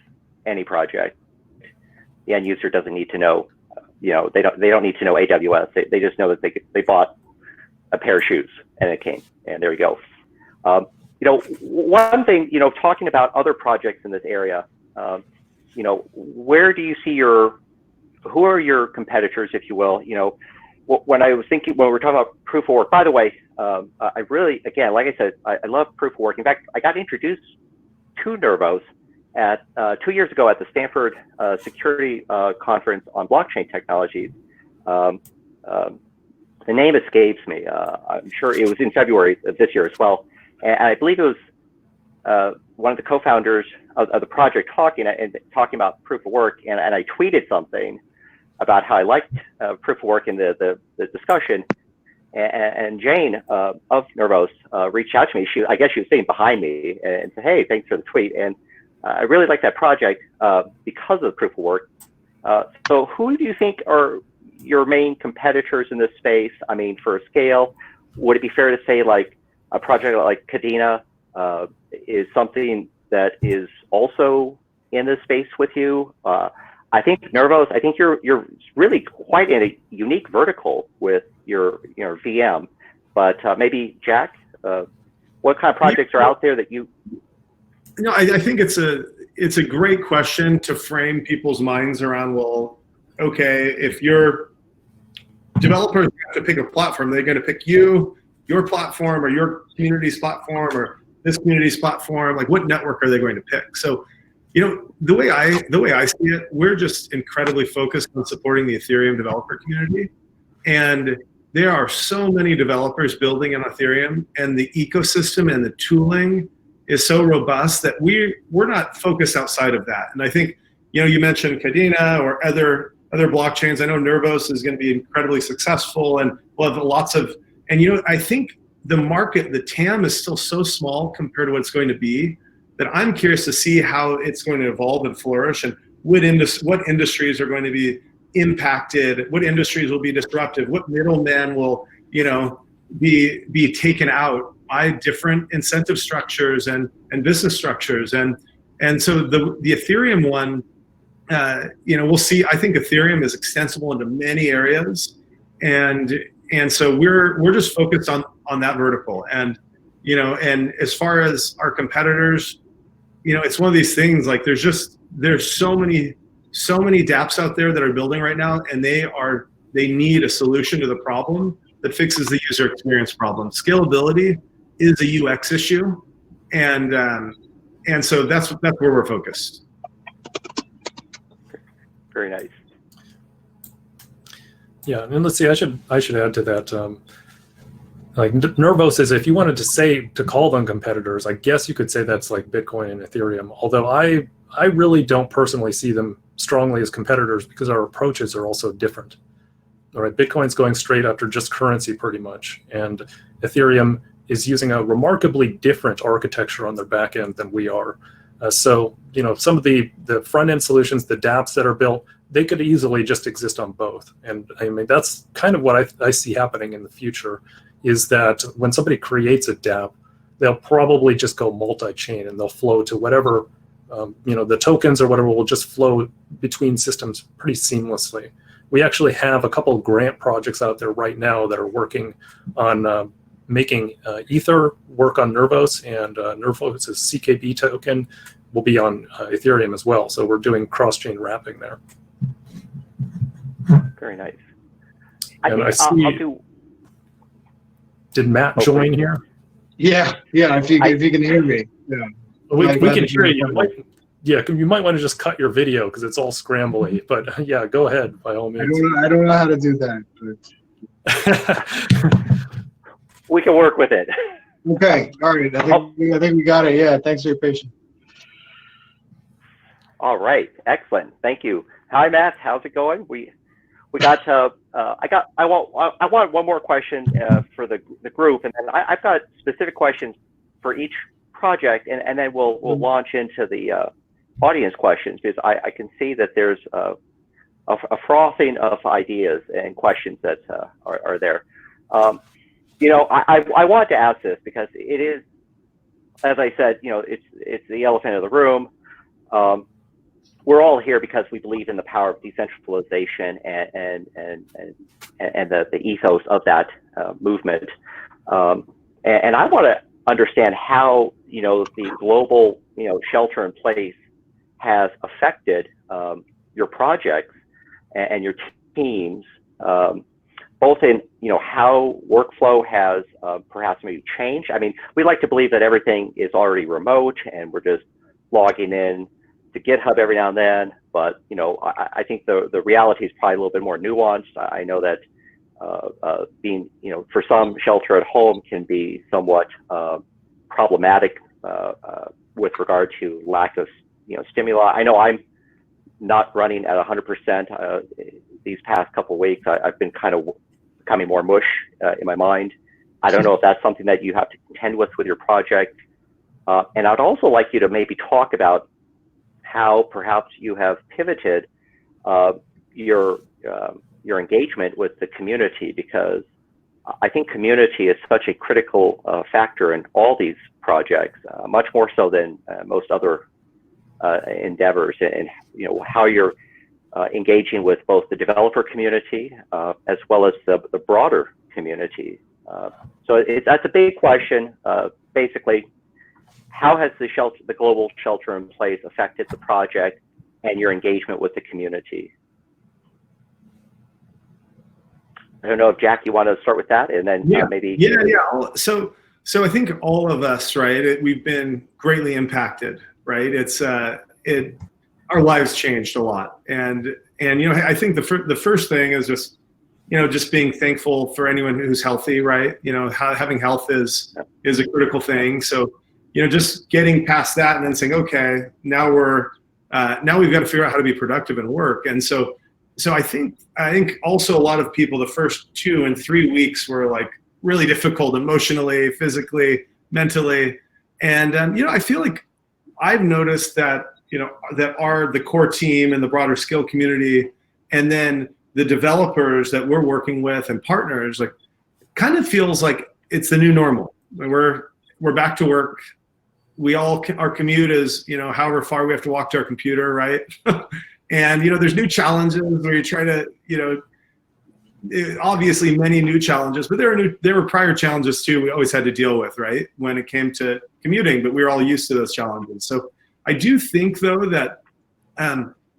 any project. The end user doesn't need to know, they don't need to know AWS. They just know that they bought a pair of shoes and it came, and there you go. One thing, talking about other projects in this area, where do you see who are your competitors, if you will? When we're talking about proof of work, by the way, I really, again, like I said, I love proof of work. In fact, I got introduced to Nervos at 2 years ago at the Stanford Security Conference on Blockchain Technologies. The name escapes me. I'm sure it was in February of this year as well. And I believe it was one of the co-founders of the project talking about proof of work. And I tweeted something about how I liked proof of work in the discussion. And Jane of Nervos reached out to me. I guess she was sitting behind me and said, "Hey, thanks for the tweet." And I really like that project because of the proof of work. So who do you think are your main competitors in this space? I mean, for SKALE, would it be fair to say like a project like Kadena is something that is also in this space with you? I think Nervos, I think you're really quite in a unique vertical with your VM, but maybe Jack, what kind of projects are out there that you? I think it's a great question to frame people's minds around. Well, okay, if your developers have to pick a platform, they're going to pick your platform or your community's platform or this community's platform. Like, what network are they going to pick? So, the way I see it, we're just incredibly focused on supporting the Ethereum developer community, and there are so many developers building on Ethereum, and the ecosystem and the tooling is so robust that we're not focused outside of that. And I think, you mentioned Kadena or other other blockchains. I know Nervos is going to be incredibly successful, and we'll have lots of. And I think the market, the TAM, is still so small compared to what it's going to be that I'm curious to see how it's going to evolve and flourish, and what industries are going to be impacted, what industries will be disrupted, what middlemen will be taken out by different incentive structures and business structures. And so the Ethereum one, we'll see. I think Ethereum is extensible into many areas, and so we're just focused on that vertical. And and as far as our competitors, it's one of these things, like there's so many dApps out there that are building right now, and they need a solution to the problem that fixes the user experience problem. Scalability is a UX issue, and so that's where we're focused. Very nice. Yeah, and let's see. I should add to that. Like Nervos is, if you wanted to call them competitors, I guess you could say that's like Bitcoin and Ethereum. Although I really don't personally see them strongly as competitors, because our approaches are also different. All right, Bitcoin's going straight after just currency pretty much, and Ethereum is using a remarkably different architecture on their back end than we are. So some of the front end solutions, the dApps that are built, they could easily just exist on both. And I mean, that's kind of what I see happening in the future, is that when somebody creates a dApp, they'll probably just go multi-chain, and they'll flow to whatever, the tokens or whatever will just flow between systems pretty seamlessly. We actually have a couple of grant projects out there right now that are working on making Ether work on Nervos, and Nervos' CKB token will be on Ethereum as well. So we're doing cross-chain wrapping there. Very nice. Did Matt join here? Yeah. If you can hear me. Yeah. We can hear you. You might want to just cut your video because it's all scrambly. But yeah, go ahead by all means. I don't know how to do that. But... We can work with it. Okay. All right. I think we got it. Yeah. Thanks for your patience. All right. Excellent. Thank you. Hi, Matt. How's it going? We got. I want one more question for the group, and then I've got specific questions for each project, and then we'll launch into the audience questions, because I can see that there's a frothing of ideas and questions that are there. I wanted to ask this because it is, as I said, it's the elephant in the room. We're all here because we believe in the power of decentralization and the ethos of that movement. And I want to understand how the global shelter in place has affected your projects and your teams, both in how workflow has perhaps maybe changed. I mean, we like to believe that everything is already remote and we're just logging in to GitHub every now and then, but I think the reality is probably a little bit more nuanced. I know that being for some, shelter at home can be somewhat problematic with regard to lack of stimuli. I know I'm not running at 100% these past couple of weeks. I've been kind of becoming more mush in my mind. I don't know if that's something that you have to contend with your project. And I'd also like you to maybe talk about how perhaps you have pivoted your engagement with the community, because I think community is such a critical factor in all these projects, much more so than most other endeavors, and how you're engaging with both the developer community as well as the broader community. So that's a big question. Basically, how has the global shelter in place affected the project and your engagement with the community? I don't know if Jack, you want to start with that, and then maybe. Yeah. So I think all of us, right? We've been greatly impacted, right? Our lives changed a lot, and I think the first thing is just being thankful for anyone who's healthy, right? Having health is a critical thing. So just getting past that and then saying, okay, now we've got to figure out how to be productive and work. And so so I think also a lot of people, the first 2 and 3 weeks were like really difficult emotionally, physically, mentally. And, I feel like I've noticed that, that the core team and the broader SKALE community, and then the developers that we're working with and partners, like, kind of feels like it's the new normal. We're back to work. Our commute is, however far we have to walk to our computer, right? And, there's new challenges where you try to, obviously many new challenges, but there were prior challenges too we always had to deal with, right, when it came to commuting, but we were all used to those challenges. So I do think, though, that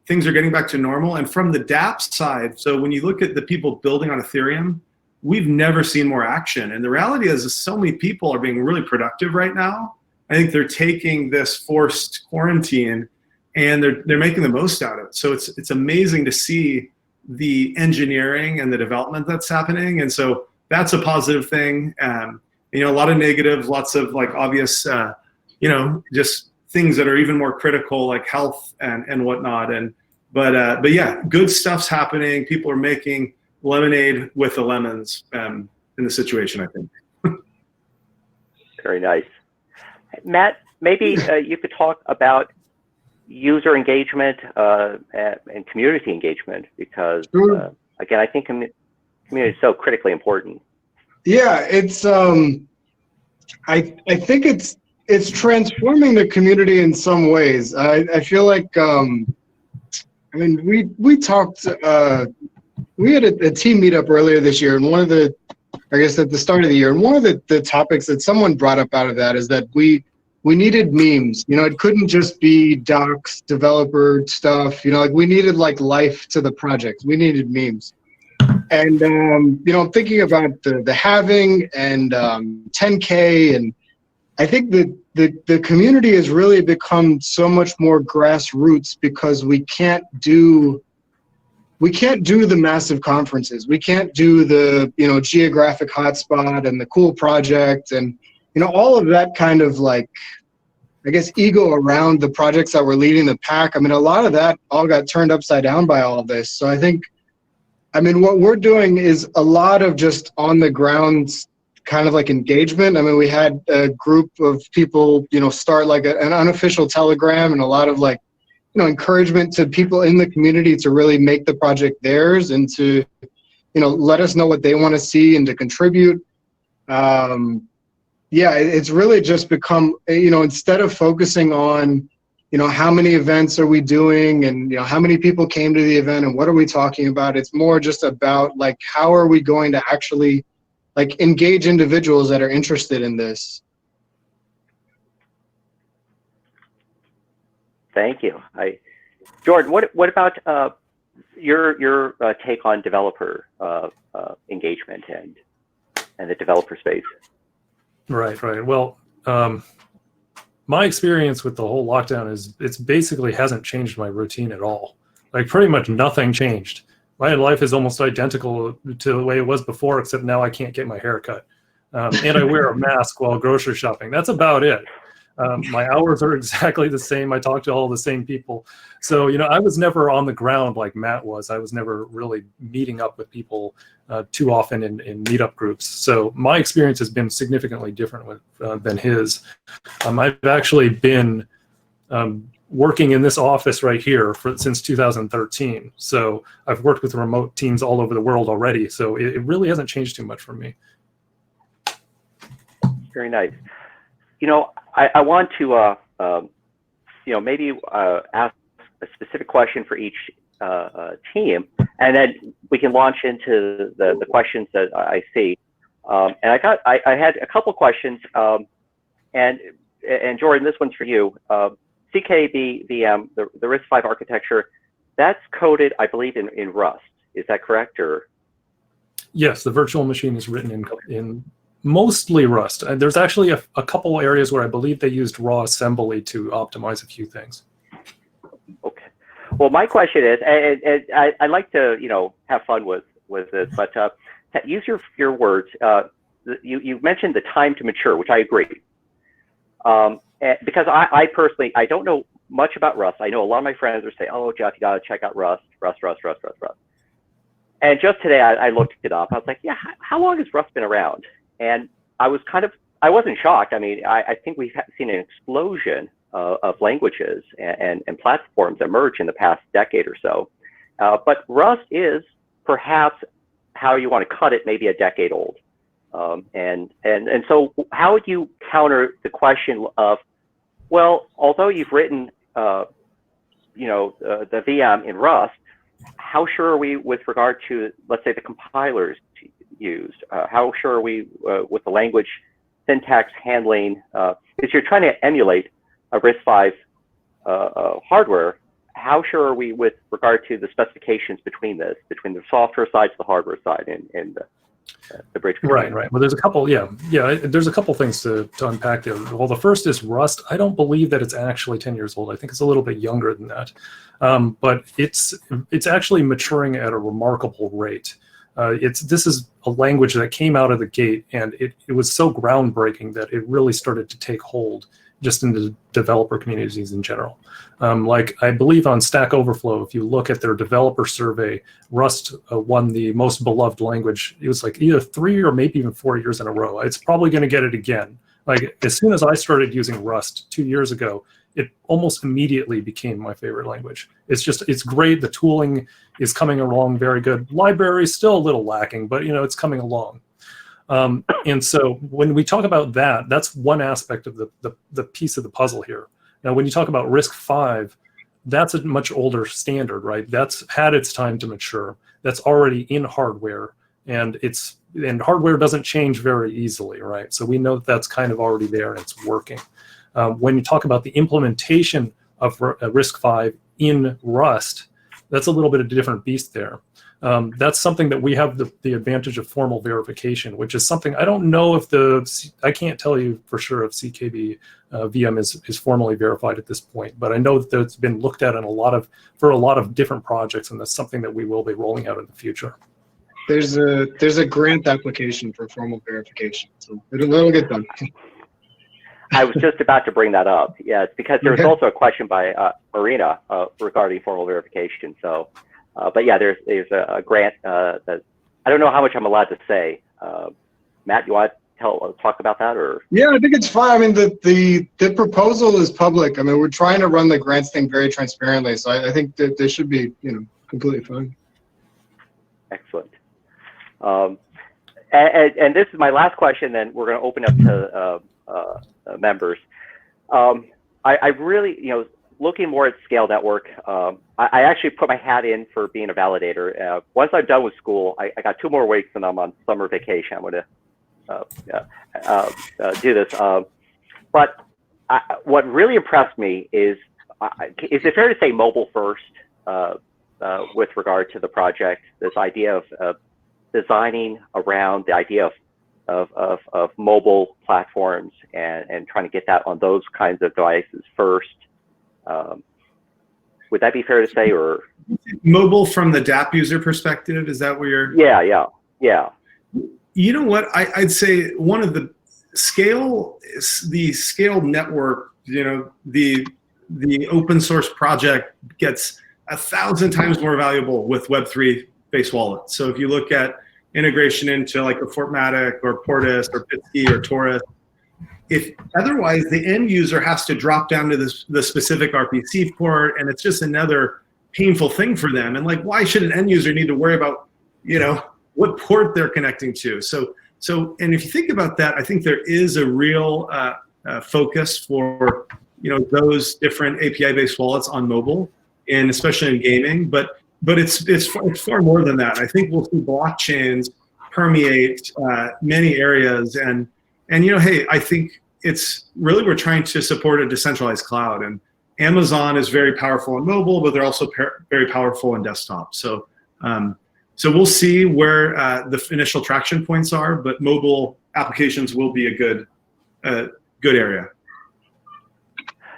things are getting back to normal. And from the dApps side, so when you look at the people building on Ethereum, we've never seen more action. And the reality is so many people are being really productive right now. I think they're taking this forced quarantine and they're making the most out of it. So it's amazing to see the engineering and the development that's happening. And so that's a positive thing. A lot of negatives, lots of like obvious, just things that are even more critical, like health and whatnot. But yeah, good stuff's happening. People are making lemonade with the lemons in the situation, I think. Very nice. Matt, maybe you could talk about user engagement and community engagement, because Sure. Again, I think community is so critically important. Yeah, it's I think it's transforming the community in some ways. I feel like we talked we had a team meetup earlier this year, and at the start of the year, and one of the topics that someone brought up out of that is that we needed memes. It couldn't just be docs, developer stuff. We needed like life to the project. We needed memes. And thinking about the halving and 10K, and I think the community has really become so much more grassroots because we can't do the massive conferences. We can't do the geographic hotspot and the cool project and all of that kind of like, I guess, ego around the projects that were leading the pack. A lot of that all got turned upside down by all of this. So I think, what we're doing is a lot of just on the ground kind of like engagement. We had a group of people, start like an unofficial Telegram, and a lot of like, encouragement to people in the community to really make the project theirs and to, let us know what they want to see and to contribute. Yeah, it's really just become, instead of focusing on, how many events are we doing and, how many people came to the event and what are we talking about? It's more just about like, how are we going to actually like engage individuals that are interested in this? Thank you. Jordan, what about your take on developer engagement and the developer space? Right. Well, my experience with the whole lockdown is it's basically hasn't changed my routine at all. Like pretty much nothing changed. My life is almost identical to the way it was before, except now I can't get my hair cut. And I wear a mask while grocery shopping. That's about it. My hours are exactly the same. I talk to all the same people. So, I was never on the ground like Matt was. I was never really meeting up with people too often in meetup groups. So my experience has been significantly different than his. I've actually been working in this office right here since 2013. So I've worked with remote teams all over the world already. So it really hasn't changed too much for me. Very nice. I want to, maybe ask a specific question for each team, and then we can launch into the questions that I see. And I had a couple questions, and Jordan, this one's for you. CKB-VM, the RISC-V architecture, that's coded, I believe, in Rust. Is that correct, or? Yes, the virtual machine is written in mostly Rust. And there's actually a couple areas where I believe they used raw assembly to optimize a few things. Okay. Well, my question is, and I like to, have fun with this, but use your words. You mentioned the time to mature, which I agree. Because I personally, I don't know much about Rust. I know a lot of my friends are saying, "Oh, Jeff, you got to check out Rust." And just today, I looked it up. I was like, yeah, how long has Rust been around? And I wasn't shocked. I mean, I think we've seen an explosion of languages and platforms emerge in the past decade or so. But Rust is perhaps, how you want to cut it, maybe a decade old. And so how would you counter the question of, well, although you've written, the VM in Rust, how sure are we with regard to, let's say, the compilers used? How sure are we with the language syntax handling? Because you're trying to emulate a RISC-V hardware. How sure are we with regard to the specifications between the software side to the hardware side and the bridge? Right. Well, there's a couple. There's a couple things to unpack there. Well, the first is Rust. I don't believe that it's actually 10 years old. I think it's a little bit younger than that, but it's actually maturing at a remarkable rate. This is a language that came out of the gate, and it was so groundbreaking that it really started to take hold just in the developer communities in general. Like I believe on Stack Overflow, if you look at their developer survey, Rust won the most beloved language. It was like either 3 or maybe even 4 years in a row. It's probably going to get it again. Like as soon as I started using Rust 2 years ago, it almost immediately became my favorite language. It's great. The tooling is coming along very good. Library is still a little lacking, but it's coming along. And so when we talk about that, that's one aspect of the piece of the puzzle here. Now, when you talk about RISC-V, that's a much older standard, right? That's had its time to mature. That's already in hardware, and hardware doesn't change very easily, right? So we know that's kind of already there and it's working. When you talk about the implementation of RISC-V in Rust, that's a little bit of a different beast there. That's something that we have the advantage of formal verification, which is something I don't know if I can't tell you for sure if CKB-VM is formally verified at this point, but I know that it's been looked at for a lot of different projects, and that's something that we will be rolling out in the future. There's a grant application for formal verification, so it'll get done. I was just about to bring that up. Yes, because there was also a question by Marina regarding formal verification. So. But yeah, there's a grant that I don't know how much I'm allowed to say. Matt, you want to talk about that, or? Yeah, I think it's fine. I mean, the proposal is public. I mean, we're trying to run the grants thing very transparently, so I think that this should be completely fine. Excellent. And this is my last question. Then we're going to open up to members. I really, looking more at Scale Network, I actually put my hat in for being a validator. Once I'm done with school, I got 2 more weeks and I'm on summer vacation. I'm going to do this. But what really impressed me is it fair to say mobile first with regard to the project? This idea of designing around the idea of mobile platforms and trying to get that on those kinds of devices first. Would that be fair to say, or mobile from the DApp user perspective? Is that where you're? Yeah. You know what? I'd say one of the Scale network. The open source project gets 1,000 times more valuable with Web3 based wallets. So if you look at integration into like a Fortmatic or Portis or Pitsky or Taurus, if otherwise the end user has to drop down to the specific RPC port, and it's just another painful thing for them. And like, why should an end user need to worry about, what port they're connecting to? So, and if you think about that, I think there is a real focus for, those different API-based wallets on mobile, and especially in gaming. But it's far more than that. I think we'll see blockchains permeate many areas, and hey, I think it's really, we're trying to support a decentralized cloud, and Amazon is very powerful on mobile, but they're also very powerful on desktop. So we'll see where the initial traction points are, but mobile applications will be a good area.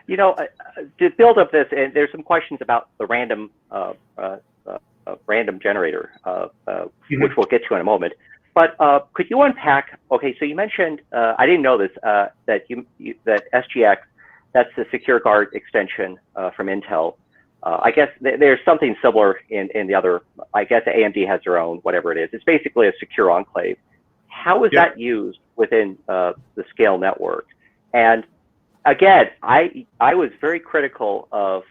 To build up this, and there's some questions about the random generator, which we'll get to in a moment. But could you unpack? Okay, so you mentioned I didn't know this that SGX, that's the Secure Guard extension from Intel. I guess there's something similar in the other. I guess AMD has their own, whatever it is. It's basically a secure enclave. How is that used within the SKALE network? And again, I was very critical of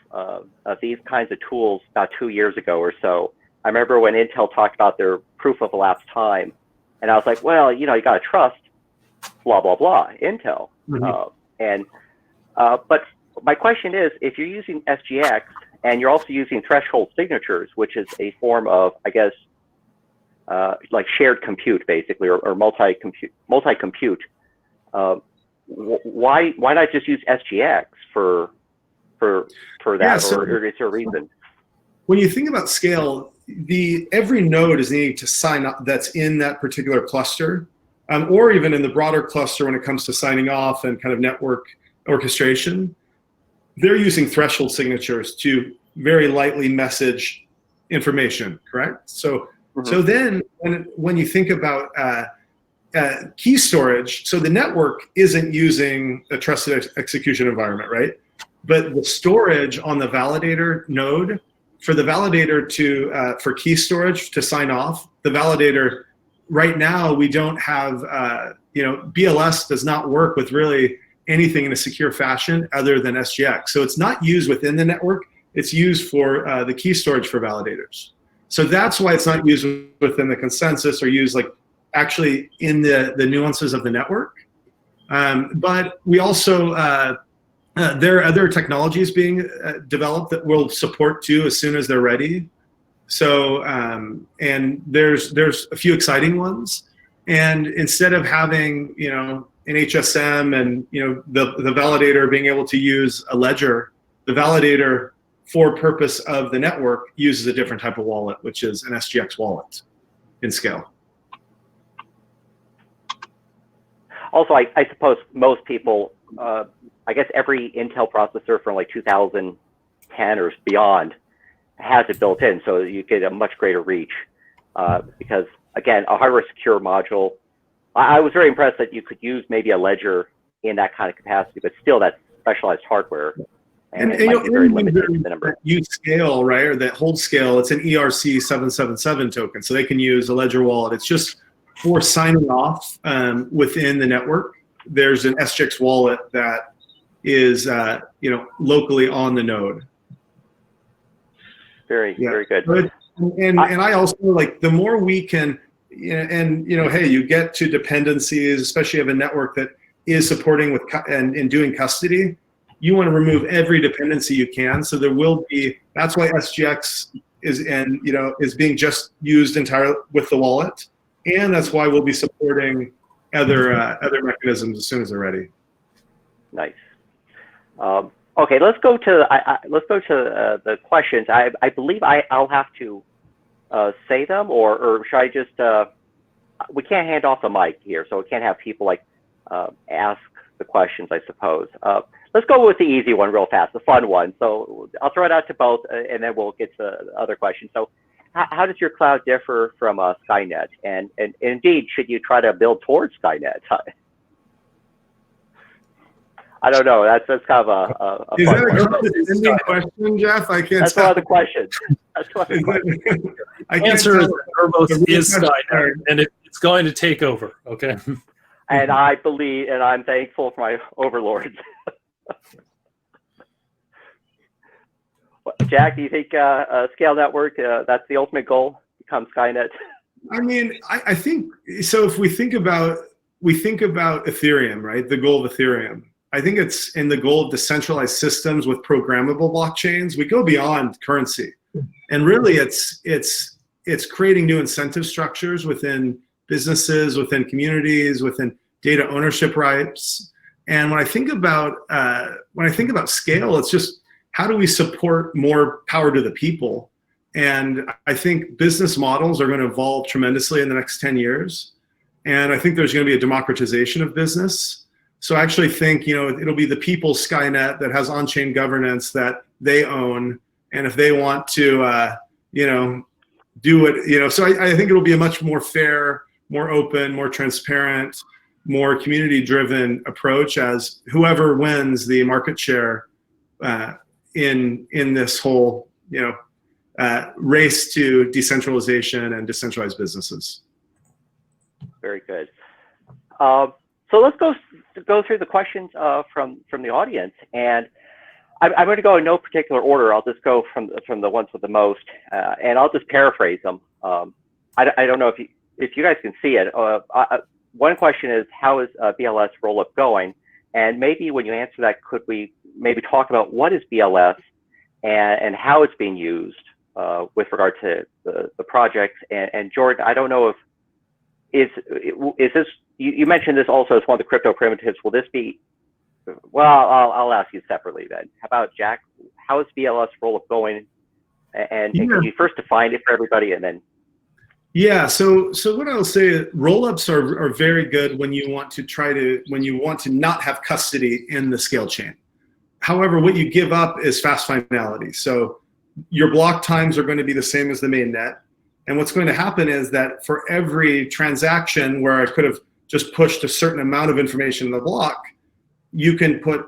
these kinds of tools about 2 years ago or so. I remember when Intel talked about their proof of elapsed time, and I was like, well, you got to trust blah, blah, blah, Intel. But my question is, if you're using SGX and you're also using threshold signatures, which is a form of, I guess, like shared compute, basically, or multi-compute, why not just use SGX for that, Yeah, so or is there a reason? When you think about SKALE, every node is needing to sign up that's in that particular cluster, or even in the broader cluster when it comes to signing off and kind of network orchestration. They're using threshold signatures to very lightly message information, correct? So, so then when you think about key storage, so the network isn't using a trusted execution environment, right? But the storage on the validator node, for the validator to, for key storage to sign off, the validator, right now we don't have, BLS does not work with really anything in a secure fashion other than SGX. So it's not used within the network, it's used for the key storage for validators. So that's why it's not used within the consensus or used like actually in the nuances of the network. But we also, there are other technologies being developed that will support too as soon as they're ready. So, and there's a few exciting ones. And instead of having, an HSM and, the validator being able to use a ledger, the validator for purpose of the network uses a different type of wallet, which is an SGX wallet in SKALE. Also, I suppose most people, I guess every Intel processor from like 2010 or beyond has it built in, so you get a much greater reach. Because again, a hardware secure module, I was very impressed that you could use maybe a ledger in that kind of capacity, but still that's specialized hardware. And it might be very limited to the number. Use SKALE, right, or that hold SKALE, it's an ERC 777 token, so they can use a ledger wallet. It's just for signing off within the network. There's an SGX wallet that is, locally on the node. Very good. But, and I also like the more we can, hey, you get to dependencies, especially of a network that is supporting with and doing custody. You want to remove every dependency you can. So there will be. That's why SGX is being just used entirely with the wallet, and that's why we'll be supporting other mechanisms as soon as they're ready. Nice. Okay, let's go to the questions. I believe I'll have to say them, or should I just? We can't hand off the mic here, so we can't have people like ask the questions, I suppose. Let's go with the easy one real fast, the fun one. So I'll throw it out to both, and then we'll get to the other questions. So how does your cloud differ from Skynet? And indeed, should you try to build towards Skynet? I don't know. That's kind of a Is fun that a question, Jeff? I can't. That's one of the questions. That's one of the questions. The answer is Nervos is Skynet, and it's going to take over. Okay. And I believe, and I'm thankful for my overlords. Jack, do you think SKALE network, that's the ultimate goal, become Skynet? I mean, I think so. If we think about Ethereum, right? The goal of Ethereum. I think it's in the goal of decentralized systems with programmable blockchains. We go beyond currency, and really, it's creating new incentive structures within businesses, within communities, within data ownership rights. And when I think about SKALE, it's just how do we support more power to the people? And I think business models are going to evolve tremendously in the next 10 years. And I think there's going to be a democratization of business. So I actually think, it'll be the people's Skynet that has on-chain governance that they own. And if they want to, do it, so I think it'll be a much more fair, more open, more transparent, more community-driven approach as whoever wins the market share in this whole race to decentralization and decentralized businesses. Very good. So let's go through the questions from the audience, and I'm going to go in no particular order. I'll just go from the ones with the most, and I'll just paraphrase them. I don't know if you guys can see it. One question is, how is BLS rollup going? And maybe when you answer that, could we maybe talk about what is BLS and how it's being used with regard to the projects? And Jordan, I don't know if is this, you mentioned this also as one of the crypto primitives. Will this be, well, I'll ask you separately then. How about Jack? How is BLS rollup going? And can you first define it for everybody, and then? Yeah, so what I'll say, rollups are very good when you want to not have custody in the scale chain. However, what you give up is fast finality. So your block times are going to be the same as the mainnet. And what's going to happen is that for every transaction where I could have just pushed a certain amount of information in the block, you can put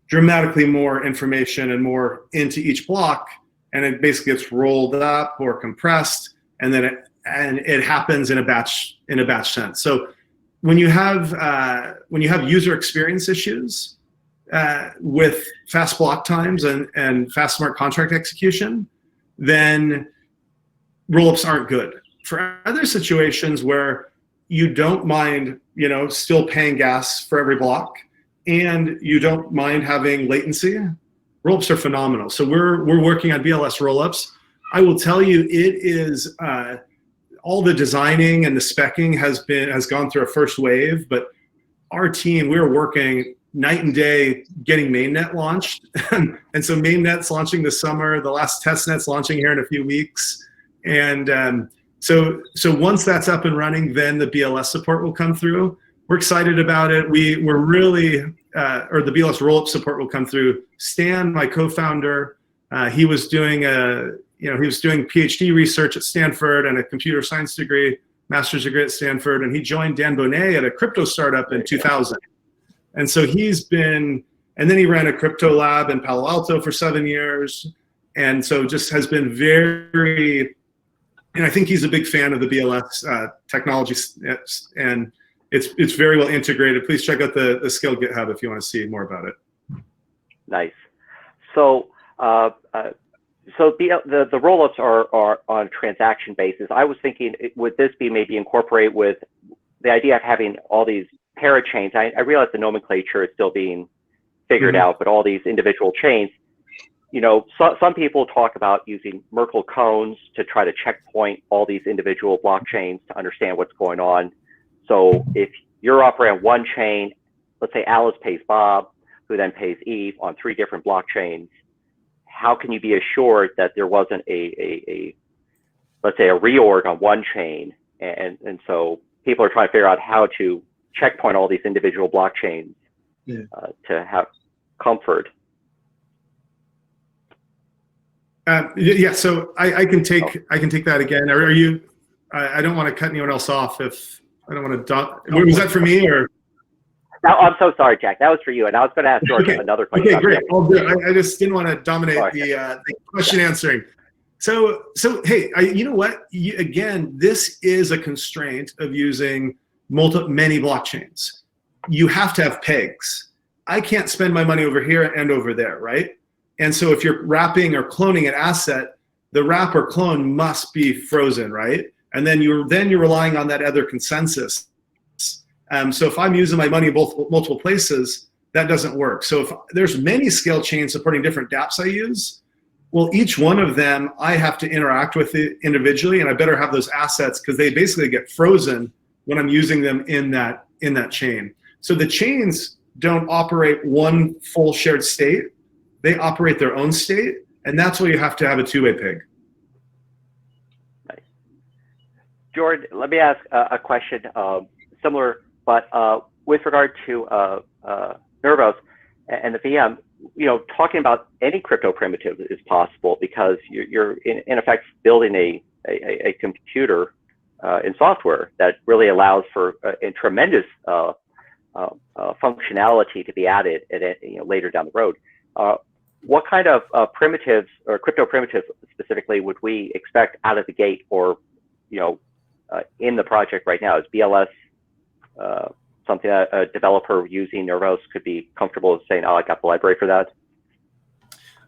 dramatically more information and more into each block, and it basically gets rolled up or compressed, and then it happens in a batch sense. So when you have user experience issues with fast block times and fast smart contract execution, then rollups aren't good. For other situations where you don't mind, still paying gas for every block, and you don't mind having latency, rollups are phenomenal. So we're working on BLS rollups. I will tell you, it is all the designing and the speccing has gone through a first wave, but our team, we're working night and day getting mainnet launched. And so mainnet's launching this summer, the last testnet's launching here in a few weeks. And so once that's up and running, then the BLS support will come through. We're excited about it. We're really, or the BLS rollup support will come through. Stan, my co-founder, he was doing PhD research at Stanford and a computer science degree, master's degree at Stanford, and he joined Dan Bonet at a crypto startup in 2000. And so and then he ran a crypto lab in Palo Alto for 7 years. And so just has been very, and I think he's a big fan of the BLS technology, and it's very well integrated. Please check out the SKALE GitHub if you want to see more about it. Nice. So the rollups are on transaction basis. I was thinking, would this be maybe incorporate with the idea of having all these parachains? I realize the nomenclature is still being figured out, but all these individual chains, some people talk about using Merkle cones to try to checkpoint all these individual blockchains to understand what's going on. So if you're operating on one chain, let's say Alice pays Bob, who then pays Eve on 3 different blockchains, how can you be assured that there wasn't let's say a reorg on one chain? And so people are trying to figure out how to checkpoint all these individual blockchains to have comfort. Yeah, so I can take that again. Are you? I don't want to cut anyone else off. If I don't want to. Was that for me or? No, I'm so sorry, Jack. That was for you, and I was going to ask George another question. Okay, great. I just didn't want to dominate the question answering. So hey, you know what? Again, this is a constraint of using many blockchains. You have to have pegs. I can't spend my money over here and over there, right? And so if you're wrapping or cloning an asset, the wrap or clone must be frozen, right? And then you're relying on that other consensus. So if I'm using my money in multiple places, that doesn't work. So if there's many scale chains supporting different dApps I use, well, each one of them I have to interact with it individually, and I better have those assets because they basically get frozen when I'm using them in that chain. So the chains don't operate one full shared state. They operate their own state, and that's why you have to have a two-way pig. Nice. Jordan, let me ask a question similar, but with regard to Nervos and the VM, talking about any crypto primitive is possible because you're in effect building a computer in software that really allows for a tremendous functionality to be added later down the road. what kind of primitives or crypto primitives specifically would we expect out of the gate, or in the project right now? Is BLS something that a developer using Nervos could be comfortable with saying, "Oh, I got the library for that"?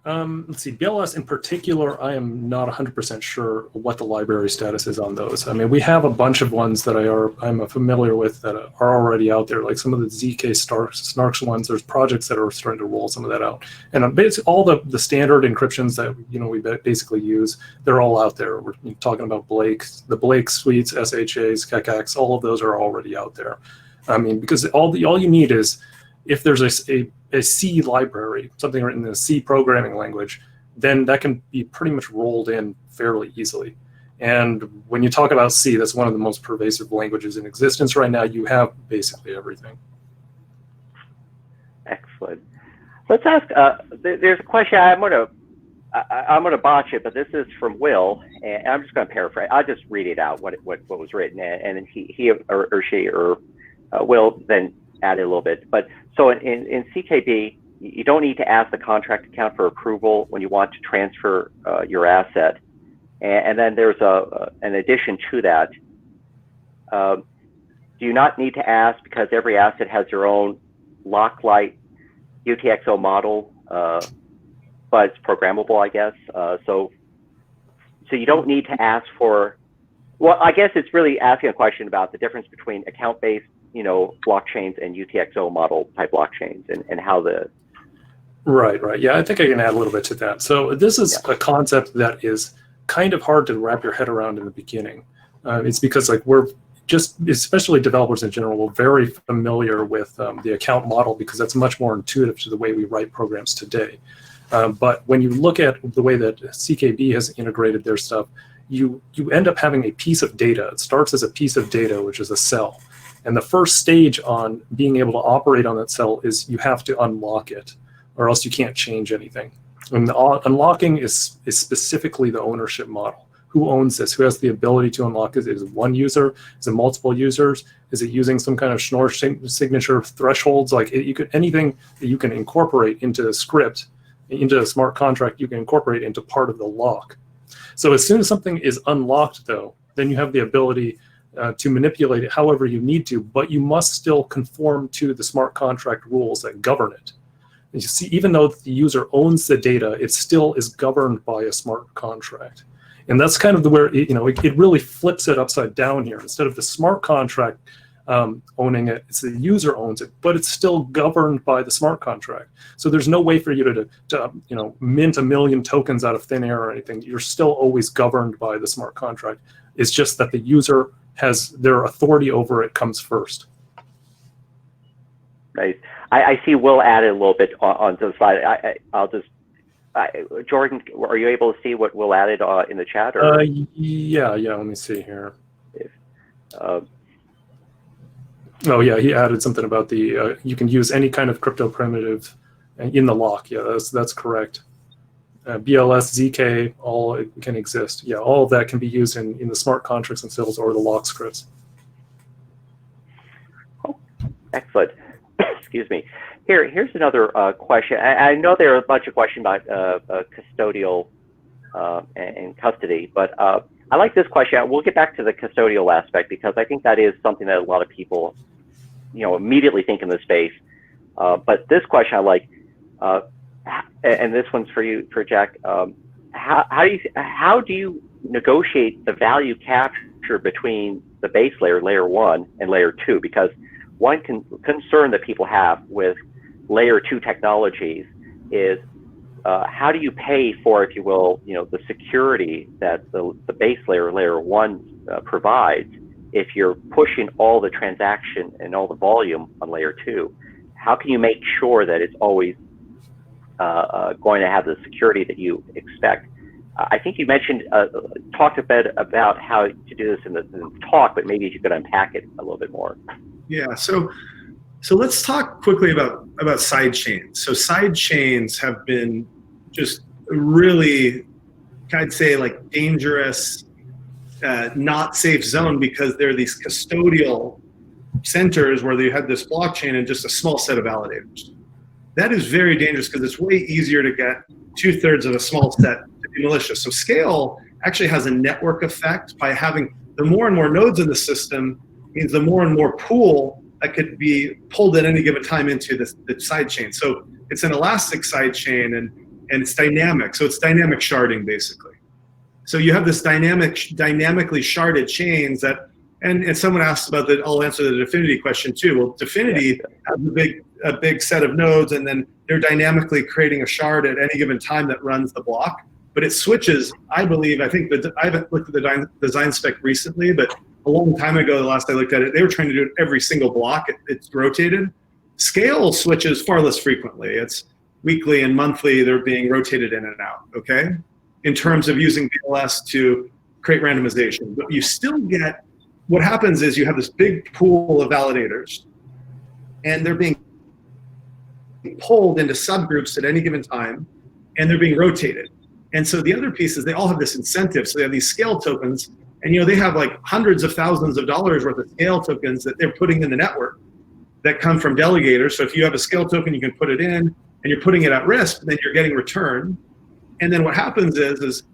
Let's see, BLS in particular, I am not 100% sure what the library status is on those. I mean, we have a bunch of ones that I'm familiar with that are already out there, like some of the ZK snarks ones. There's projects that are starting to roll some of that out. And basically all the standard encryptions that we basically use, they're all out there. We're talking about the Blake suites, SHAs, KEKAX, all of those are already out there. I mean, because all you need is, if there's a C library, something written in a C programming language, then that can be pretty much rolled in fairly easily. And when you talk about C, that's one of the most pervasive languages in existence right now. You have basically everything. Excellent. Let's ask. There's a question. I'm gonna botch it, but this is from Will, and I'm just gonna paraphrase. I'll just read it out what was written, and he or she or Will then add a little bit. But so in CKB, you don't need to ask the contract account for approval when you want to transfer your asset. And then there's an addition to that. Do you not need to ask because every asset has their own lock-light UTXO model, but it's programmable, I guess. So you don't need to ask for, well, I guess it's really asking a question about the difference between account-based blockchains and UTXO model type blockchains, and how the Right. Yeah, I think I can add a little bit to that. So this is a concept that is kind of hard to wrap your head around in the beginning. It's because we're just, especially developers in general, we're very familiar with the account model because that's much more intuitive to the way we write programs today. But when you look at the way that CKB has integrated their stuff, you end up having a piece of data. It starts as a piece of data, which is a cell. And the first stage on being able to operate on that cell is you have to unlock it, or else you can't change anything. And the unlocking is specifically the ownership model. Who owns this? Who has the ability to unlock it? Is it one user? Is it multiple users? Is it using some kind of Schnorr signature thresholds? Anything that you can incorporate into a script, into a smart contract, you can incorporate into part of the lock. So as soon as something is unlocked, though, then you have the ability to manipulate it however you need to, but you must still conform to the smart contract rules that govern it. And you see, even though the user owns the data, it still is governed by a smart contract. And that's kind of where it really flips it upside down here. Instead of the smart contract owning it, it's the user owns it, but it's still governed by the smart contract. So there's no way for you to mint a million tokens out of thin air or anything. You're still always governed by the smart contract. It's just that the user has their authority over it comes first. Nice. I see Will added a little bit on the slide. Jordan, are you able to see what Will added in the chat? Or? Yeah. Let me see here. Oh yeah, he added something about the you can use any kind of crypto primitive in the lock. Yeah, that's correct. BLS, ZK, all can exist. Yeah, all of that can be used in the smart contracts themselves or the lock scripts. Oh, excellent. Excuse me. Here's another question. I know there are a bunch of questions about custodial and custody, but I like this question. We'll get back to the custodial aspect because I think that is something that a lot of people, immediately think in the space. But this question I like, and this one's for you, for Jack. How do you negotiate the value capture between the base layer, layer 1, and layer 2? Because one concern that people have with layer 2 technologies is how do you pay for, if you will, the security that the base layer, layer 1 provides if you're pushing all the transaction and all the volume on layer 2? How can you make sure that it's always going to have the security that you expect? I think you mentioned, talked a bit about how to do this in the talk, but maybe you could unpack it a little bit more. Yeah, so let's talk quickly about side chains. So side chains have been just really, I'd say, like dangerous, not safe zone, because they're these custodial centers where they had this blockchain and just a small set of validators. that is very dangerous because it's way easier to get 2/3 of a small set to be malicious. So SKALE actually has a network effect by having the more and more nodes in the system means the more and more pool that could be pulled at any given time into the side chain. So it's an elastic side chain and it's dynamic. So it's dynamic sharding basically. So you have this dynamically sharded chains that, and someone asked about that. I'll answer the Dfinity question too. Well, Dfinity has a big set of nodes, and then they're dynamically creating a shard at any given time that runs the block. But it switches, I believe, I think that I haven't looked at the design spec recently, but a long time ago, the last I looked at it, they were trying to do it every single block. It's rotated. SKALE switches far less frequently. It's weekly and monthly, they're being rotated in and out, okay? In terms of using BLS to create randomization. But you still get, what happens is you have this big pool of validators, and they're being pulled into subgroups at any given time, and they're being rotated. And so the other piece is they all have this incentive. So they have these SKALE tokens, and they have like hundreds of thousands of dollars worth of SKALE tokens that they're putting in the network that come from delegators. So if you have a SKALE token, you can put it in, and you're putting it at risk, then you're getting return. And then what happens is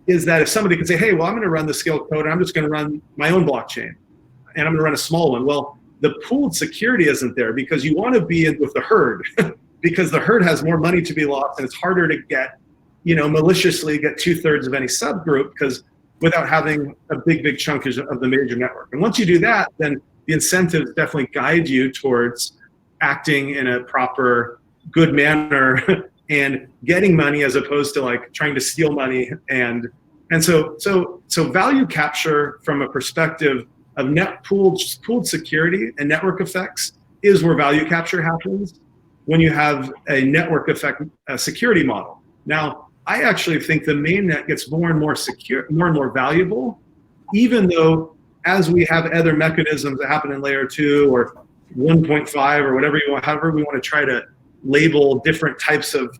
that if somebody can say, hey, well, I'm going to run the SKALE code, and I'm just going to run my own blockchain, and I'm going to run a small one. Well, the pooled security isn't there because you want to be in with the herd because the herd has more money to be lost, and it's harder to get, maliciously get 2/3 of any subgroup because without having a big chunk of the major network. And once you do that, then the incentives definitely guide you towards acting in a proper, good manner and getting money as opposed to like trying to steal money. And so value capture from a perspective of pooled security and network effects is where value capture happens when you have a network effect security model. Now, I actually think the mainnet gets more and more secure, more and more valuable, even though as we have other mechanisms that happen in layer 2 or 1.5 or whatever you want, however we want to try to label different types of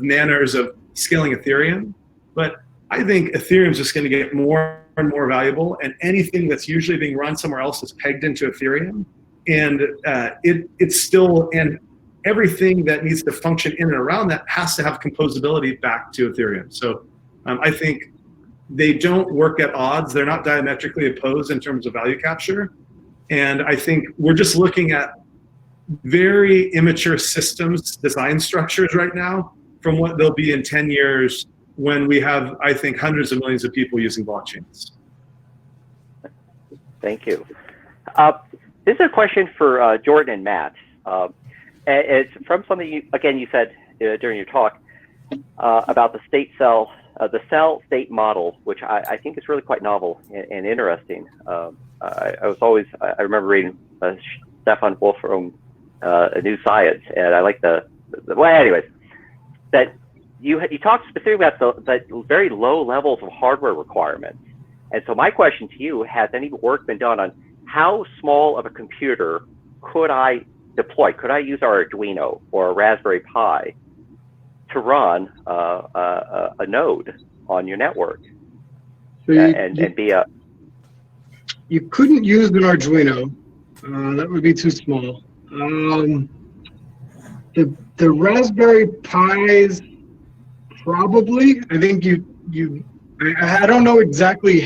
manners of scaling Ethereum. But I think Ethereum's just going to get more and more valuable, and anything that's usually being run somewhere else is pegged into Ethereum, and it's still, and everything that needs to function in and around that has to have composability back to Ethereum. So I think they don't work at odds. They're not diametrically opposed in terms of value capture. And I think we're just looking at very immature systems design structures right now from what they'll be in 10 years when we have, I think, hundreds of millions of people using blockchains. Thank you. This is a question for Jordan and Matt. It's from something you said during your talk about the the cell state model, which I think is really quite novel and interesting. I remember reading Stefan Wolfram, A New Science, and I like well, anyways, that you talked specifically about the very low levels of hardware requirements. And so my question to you, has any work been done on how small of a computer could I deploy? Could I use our Arduino or a Raspberry Pi to run a node on your network? So you couldn't use an Arduino. That would be too small. The Raspberry Pis, probably. I think I don't know exactly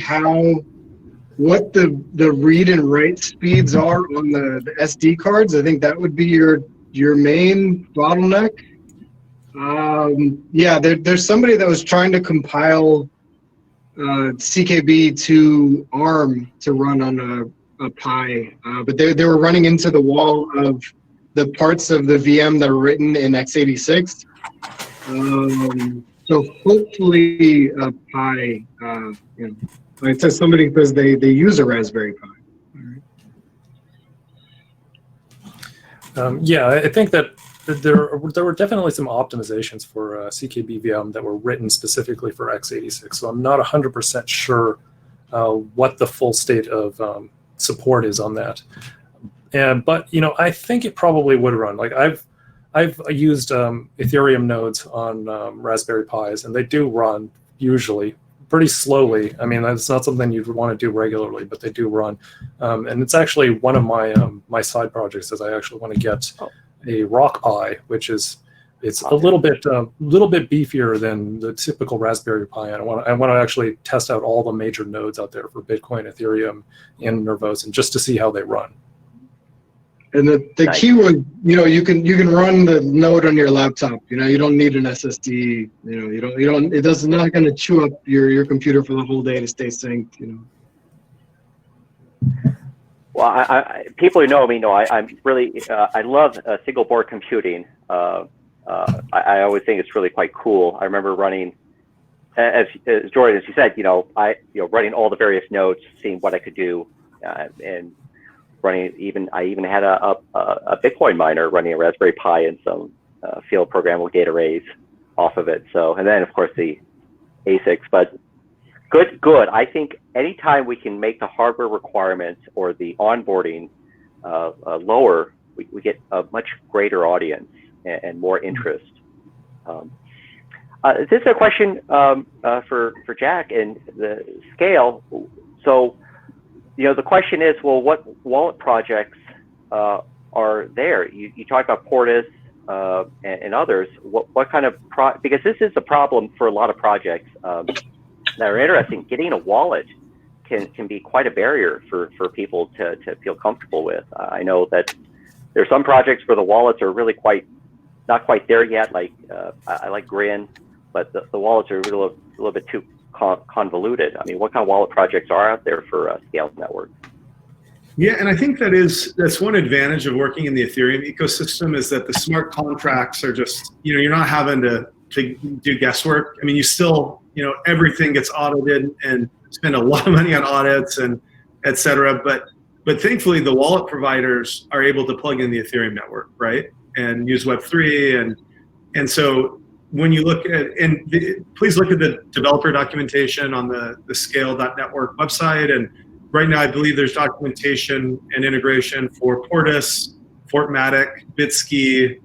what the read and write speeds are on the SD cards. I think that would be your main bottleneck. Yeah, there's somebody that was trying to compile CKB to ARM to run on a Pi, but they were running into the wall of the parts of the VM that are written in x86. So hopefully a Pi, it says somebody because they use a Raspberry Pi. Yeah, I think that there were definitely some optimizations for CKB-VM that were written specifically for x86. So I'm not 100% sure what the full state of support is on that. But I think it probably would run. Like I've used Ethereum nodes on Raspberry Pis, and they do run usually pretty slowly. I mean, that's not something you'd want to do regularly, but they do run. And it's actually one of my my side projects is I actually want to get a Rock Pi, which is It's a little bit beefier than the typical Raspberry Pi. I want to actually test out all the major nodes out there for Bitcoin, Ethereum, and Nervos, and just to see how they run. And the key was, you can run the node on your laptop. You don't need an SSD. It's not going to chew up your computer for the whole day to stay synced. Well, people who know me know I'm really I love single board computing. I always think it's really quite cool. I remember running, as Jordan, as you said, running all the various nodes, seeing what I could do, and running I even had a Bitcoin miner running a Raspberry Pi and some field programmable data arrays off of it. So, and then of course the ASICs, but good. I think anytime we can make the hardware requirements or the onboarding lower, we get a much greater audience and more interest. This is a question for Jack and the SKALE. So, the question is, well, what wallet projects are there? You talked about Portis and others. What kind of because this is a problem for a lot of projects that are interesting. Getting a wallet can be quite a barrier for people to feel comfortable with. I know that there's some projects where the wallets are really not quite there yet. Like I like Grin, but the wallets are a little bit too convoluted. I mean, what kind of wallet projects are out there for SKALE network? Yeah, and I think that's one advantage of working in the Ethereum ecosystem is that the smart contracts are just, you're not having to do guesswork. I mean, you still, everything gets audited and spend a lot of money on audits and et cetera. But thankfully, the wallet providers are able to plug in the Ethereum network, right? And use Web3. And so when you look at, please look at the developer documentation on the SKALE.network website. And right now, I believe there's documentation and integration for Portis, Fortmatic, Bitski,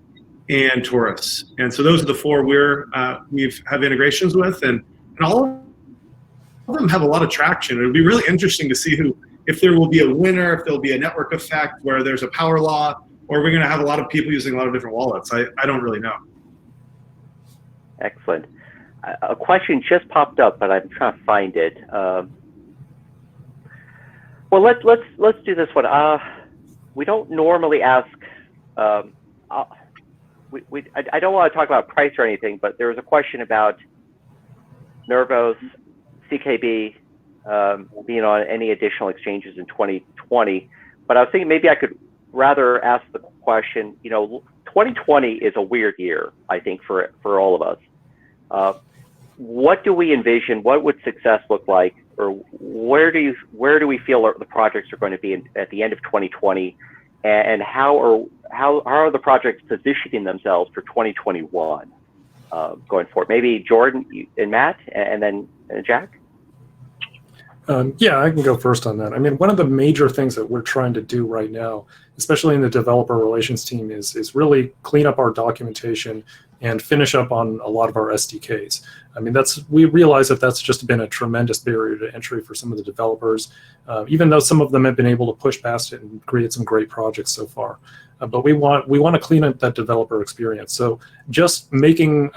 and Taurus. And so those are the four we have integrations with, and all of them have a lot of traction. It would be really interesting to see if there will be a winner, if there'll be a network effect where there's a power law, or we're going to have a lot of people using a lot of different wallets. I don't really know. Excellent. A question just popped up, but I'm trying to find it. Well, let's do this one. We don't normally ask. I don't want to talk about price or anything, but there was a question about Nervos, CKB being on any additional exchanges in 2020. But I was thinking maybe I could rather ask the question. 2020 is a weird year, I think, for all of us. What do we envision? What would success look like, or where do we feel the projects are going to be at the end of 2020, and how are the projects positioning themselves for 2021 going forward? Maybe Jordan and Matt, and then Jack. Yeah, I can go first on that. I mean, one of the major things that we're trying to do right now, especially in the developer relations team, is really clean up our documentation and finish up on a lot of our SDKs. I mean, we realize that that's just been a tremendous barrier to entry for some of the developers, even though some of them have been able to push past it and create some great projects so far. But we want to clean up that developer experience. So just making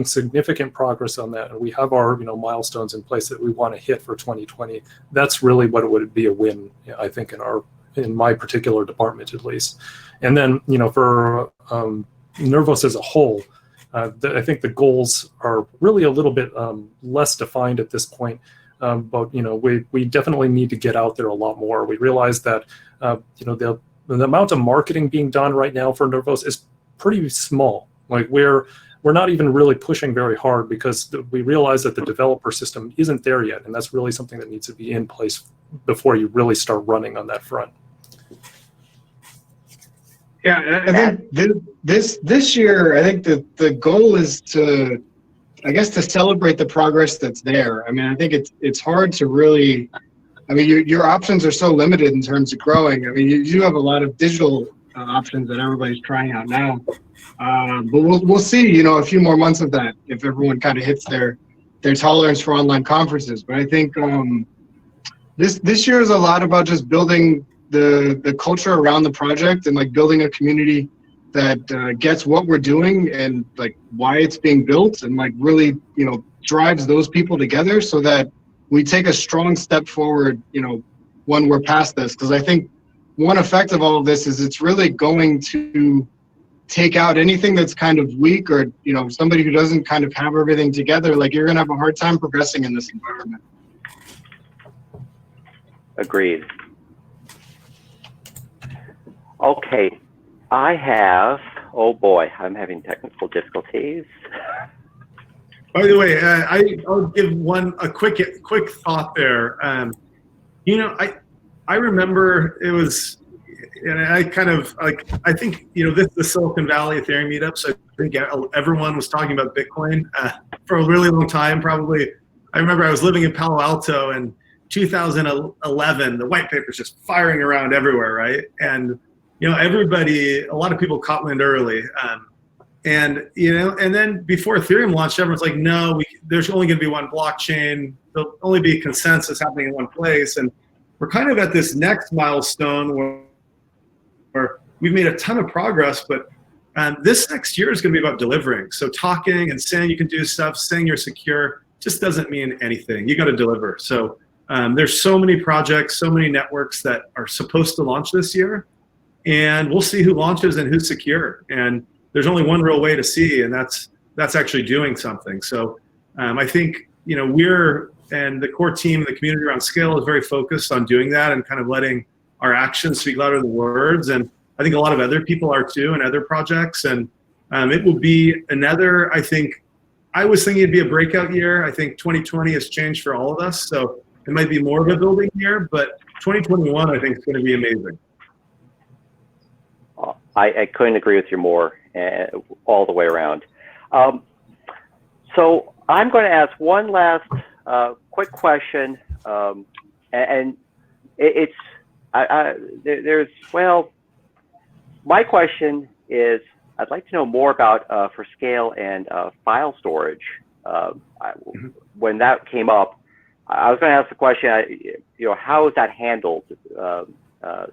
significant progress on that, and we have our milestones in place that we want to hit for 2020. That's really what it would be a win, I think, in my particular department at least. And then for Nervos as a whole, I think the goals are really a little bit less defined at this point. But we definitely need to get out there a lot more. We realize that the amount of marketing being done right now for Nervos is pretty small. Like we're not even really pushing very hard because we realize that the developer system isn't there yet, and that's really something that needs to be in place before you really start running on that front. Yeah, I think this year, I think the goal is to celebrate the progress that's there. I mean, I think it's hard to really. I mean, your options are so limited in terms of growing. I mean, you do have a lot of digital options that everybody's trying out now. But we'll see, a few more months of that if everyone kind of hits their tolerance for online conferences. But I think this year is a lot about just building the culture around the project and like building a community that gets what we're doing and like why it's being built, and like really, drives those people together so that we take a strong step forward, when we're past this. Because I think one effect of all of this is it's really going to take out anything that's kind of weak, or somebody who doesn't kind of have everything together. Like, you're gonna have a hard time progressing in this environment. Agreed. Okay, I have, oh boy, I'm having technical difficulties. By the way, I'll give a quick thought there. I remember it was, and I kind of like, I think, the Silicon Valley Ethereum meetups, I think everyone was talking about Bitcoin for a really long time. Probably, I remember I was living in Palo Alto in 2011, the white paper's just firing around everywhere, right? And, everybody, a lot of people caught wind early. And then before Ethereum launched, everyone's like, no, there's only going to be one blockchain. There'll only be consensus happening in one place. And we're kind of at this next milestone where we've made a ton of progress, but this next year is going to be about delivering. So talking and saying you can do stuff, saying you're secure, just doesn't mean anything. You got to deliver. So there's so many projects, so many networks that are supposed to launch this year, and we'll see who launches and who's secure. And there's only one real way to see, and that's actually doing something. So I think, we're, and the core team, the community around SKALE is very focused on doing that and kind of letting our actions speak louder than words. And I think a lot of other people are too, and other projects. And it will be another, I was thinking it'd be a breakout year. I think 2020 has changed for all of us. So it might be more of a building year, but 2021, I think, is going to be amazing. I couldn't agree with you more, all the way around. So I'm going to ask one last quick question, and my question is, I'd like to know more about for SKALE and file storage. When that came up, I was going to ask the question, how is that handled?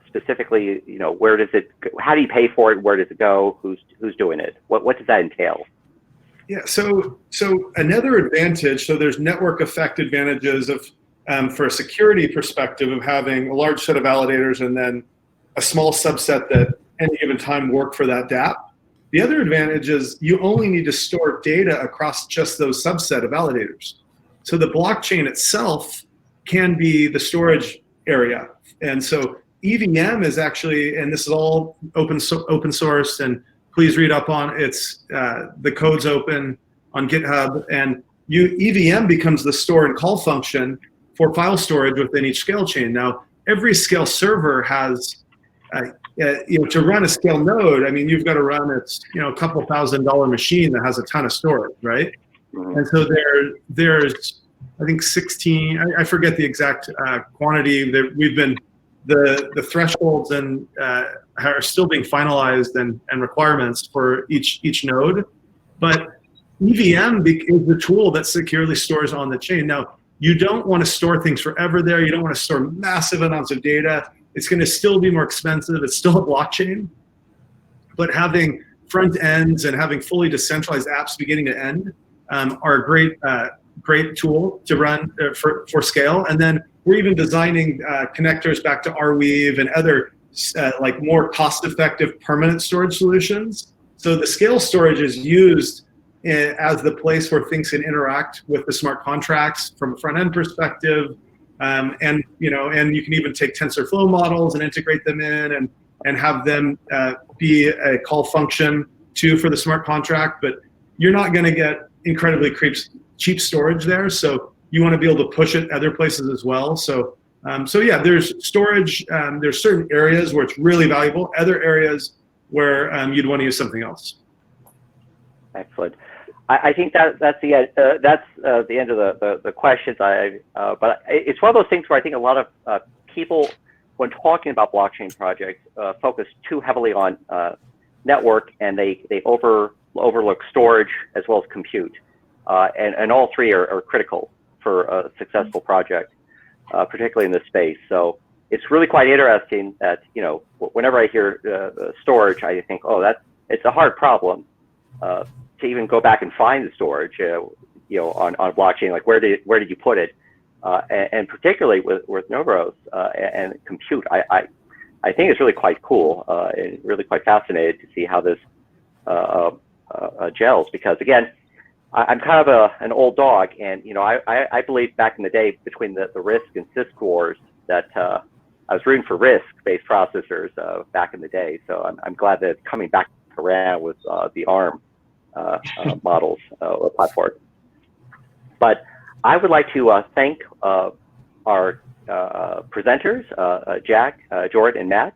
Specifically, where does it, how do you pay for it? Where does it go? Who's doing it? What does that entail? Yeah, so another advantage, so there's network effect advantages of, for a security perspective, of having a large set of validators and then a small subset that any given time work for that dApp. The other advantage is you only need to store data across just those subset of validators. So the blockchain itself can be the storage area. And so EVM is actually, and this is all open source, and please read up on it's the code's open on GitHub, and EVM becomes the store and call function for file storage within each SKALE chain. Now, every SKALE server has, to run a SKALE node, you've got to run its, a couple $1,000 machine that has a ton of storage, right? Mm-hmm. And so there's, I think 16, I forget the exact quantity that we've been, the thresholds and are still being finalized and requirements for each node. But EVM is the tool that securely stores on the chain. Now, you don't want to store things forever there. You don't want to store massive amounts of data. It's going to still be more expensive. It's still a blockchain. But having front ends and having fully decentralized apps beginning to end are a great tool to run for SKALE. And then we're even designing connectors back to Arweave and other like more cost-effective permanent storage solutions. So the SKALE storage is used as the place where things can interact with the smart contracts from a front-end perspective. And you can even take TensorFlow models and integrate them in and have them be a call function too for the smart contract. But you're not going to get incredibly cheap storage there. So you want to be able to push it other places as well. So yeah, there's storage. There's certain areas where it's really valuable. Other areas where you'd want to use something else. Excellent. I think that's the end. That's the end of the questions. But it's one of those things where I think a lot of people, when talking about blockchain projects, focus too heavily on network, and they overlook storage as well as compute, and all three are critical for a successful project, particularly in this space. So it's really quite interesting that, whenever I hear storage, I think, oh, it's a hard problem to even go back and find the storage, on blockchain. Like where did you put it? And particularly with Nervos and compute, I think it's really quite cool and really quite fascinated to see how this gels, because again, I'm kind of an old dog, and I believe back in the day between the RISC and CISC wars that I was rooting for RISC-based processors back in the day. So I'm glad that it's coming back around with the ARM models or platform. But I would like to thank our presenters, Jack, Jordan, and Matt,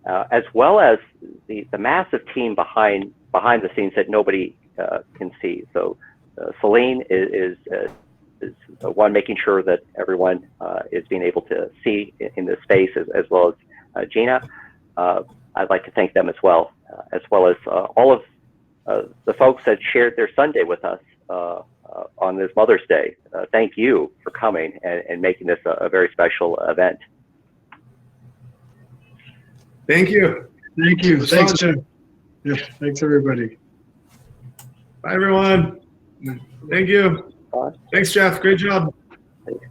as well as the massive team behind the scenes that nobody can see. So Celine is the one making sure that everyone is being able to see in this space, as well as Gina. I'd like to thank them as well as all of the folks that shared their Sunday with us on this Mother's Day. Thank you for coming and making this a very special event. Thank you. Thank you. Thanks, Jeff. Yeah, thanks, everybody. Bye, everyone. Thank you. Thanks, Jeff. Great job. Thanks.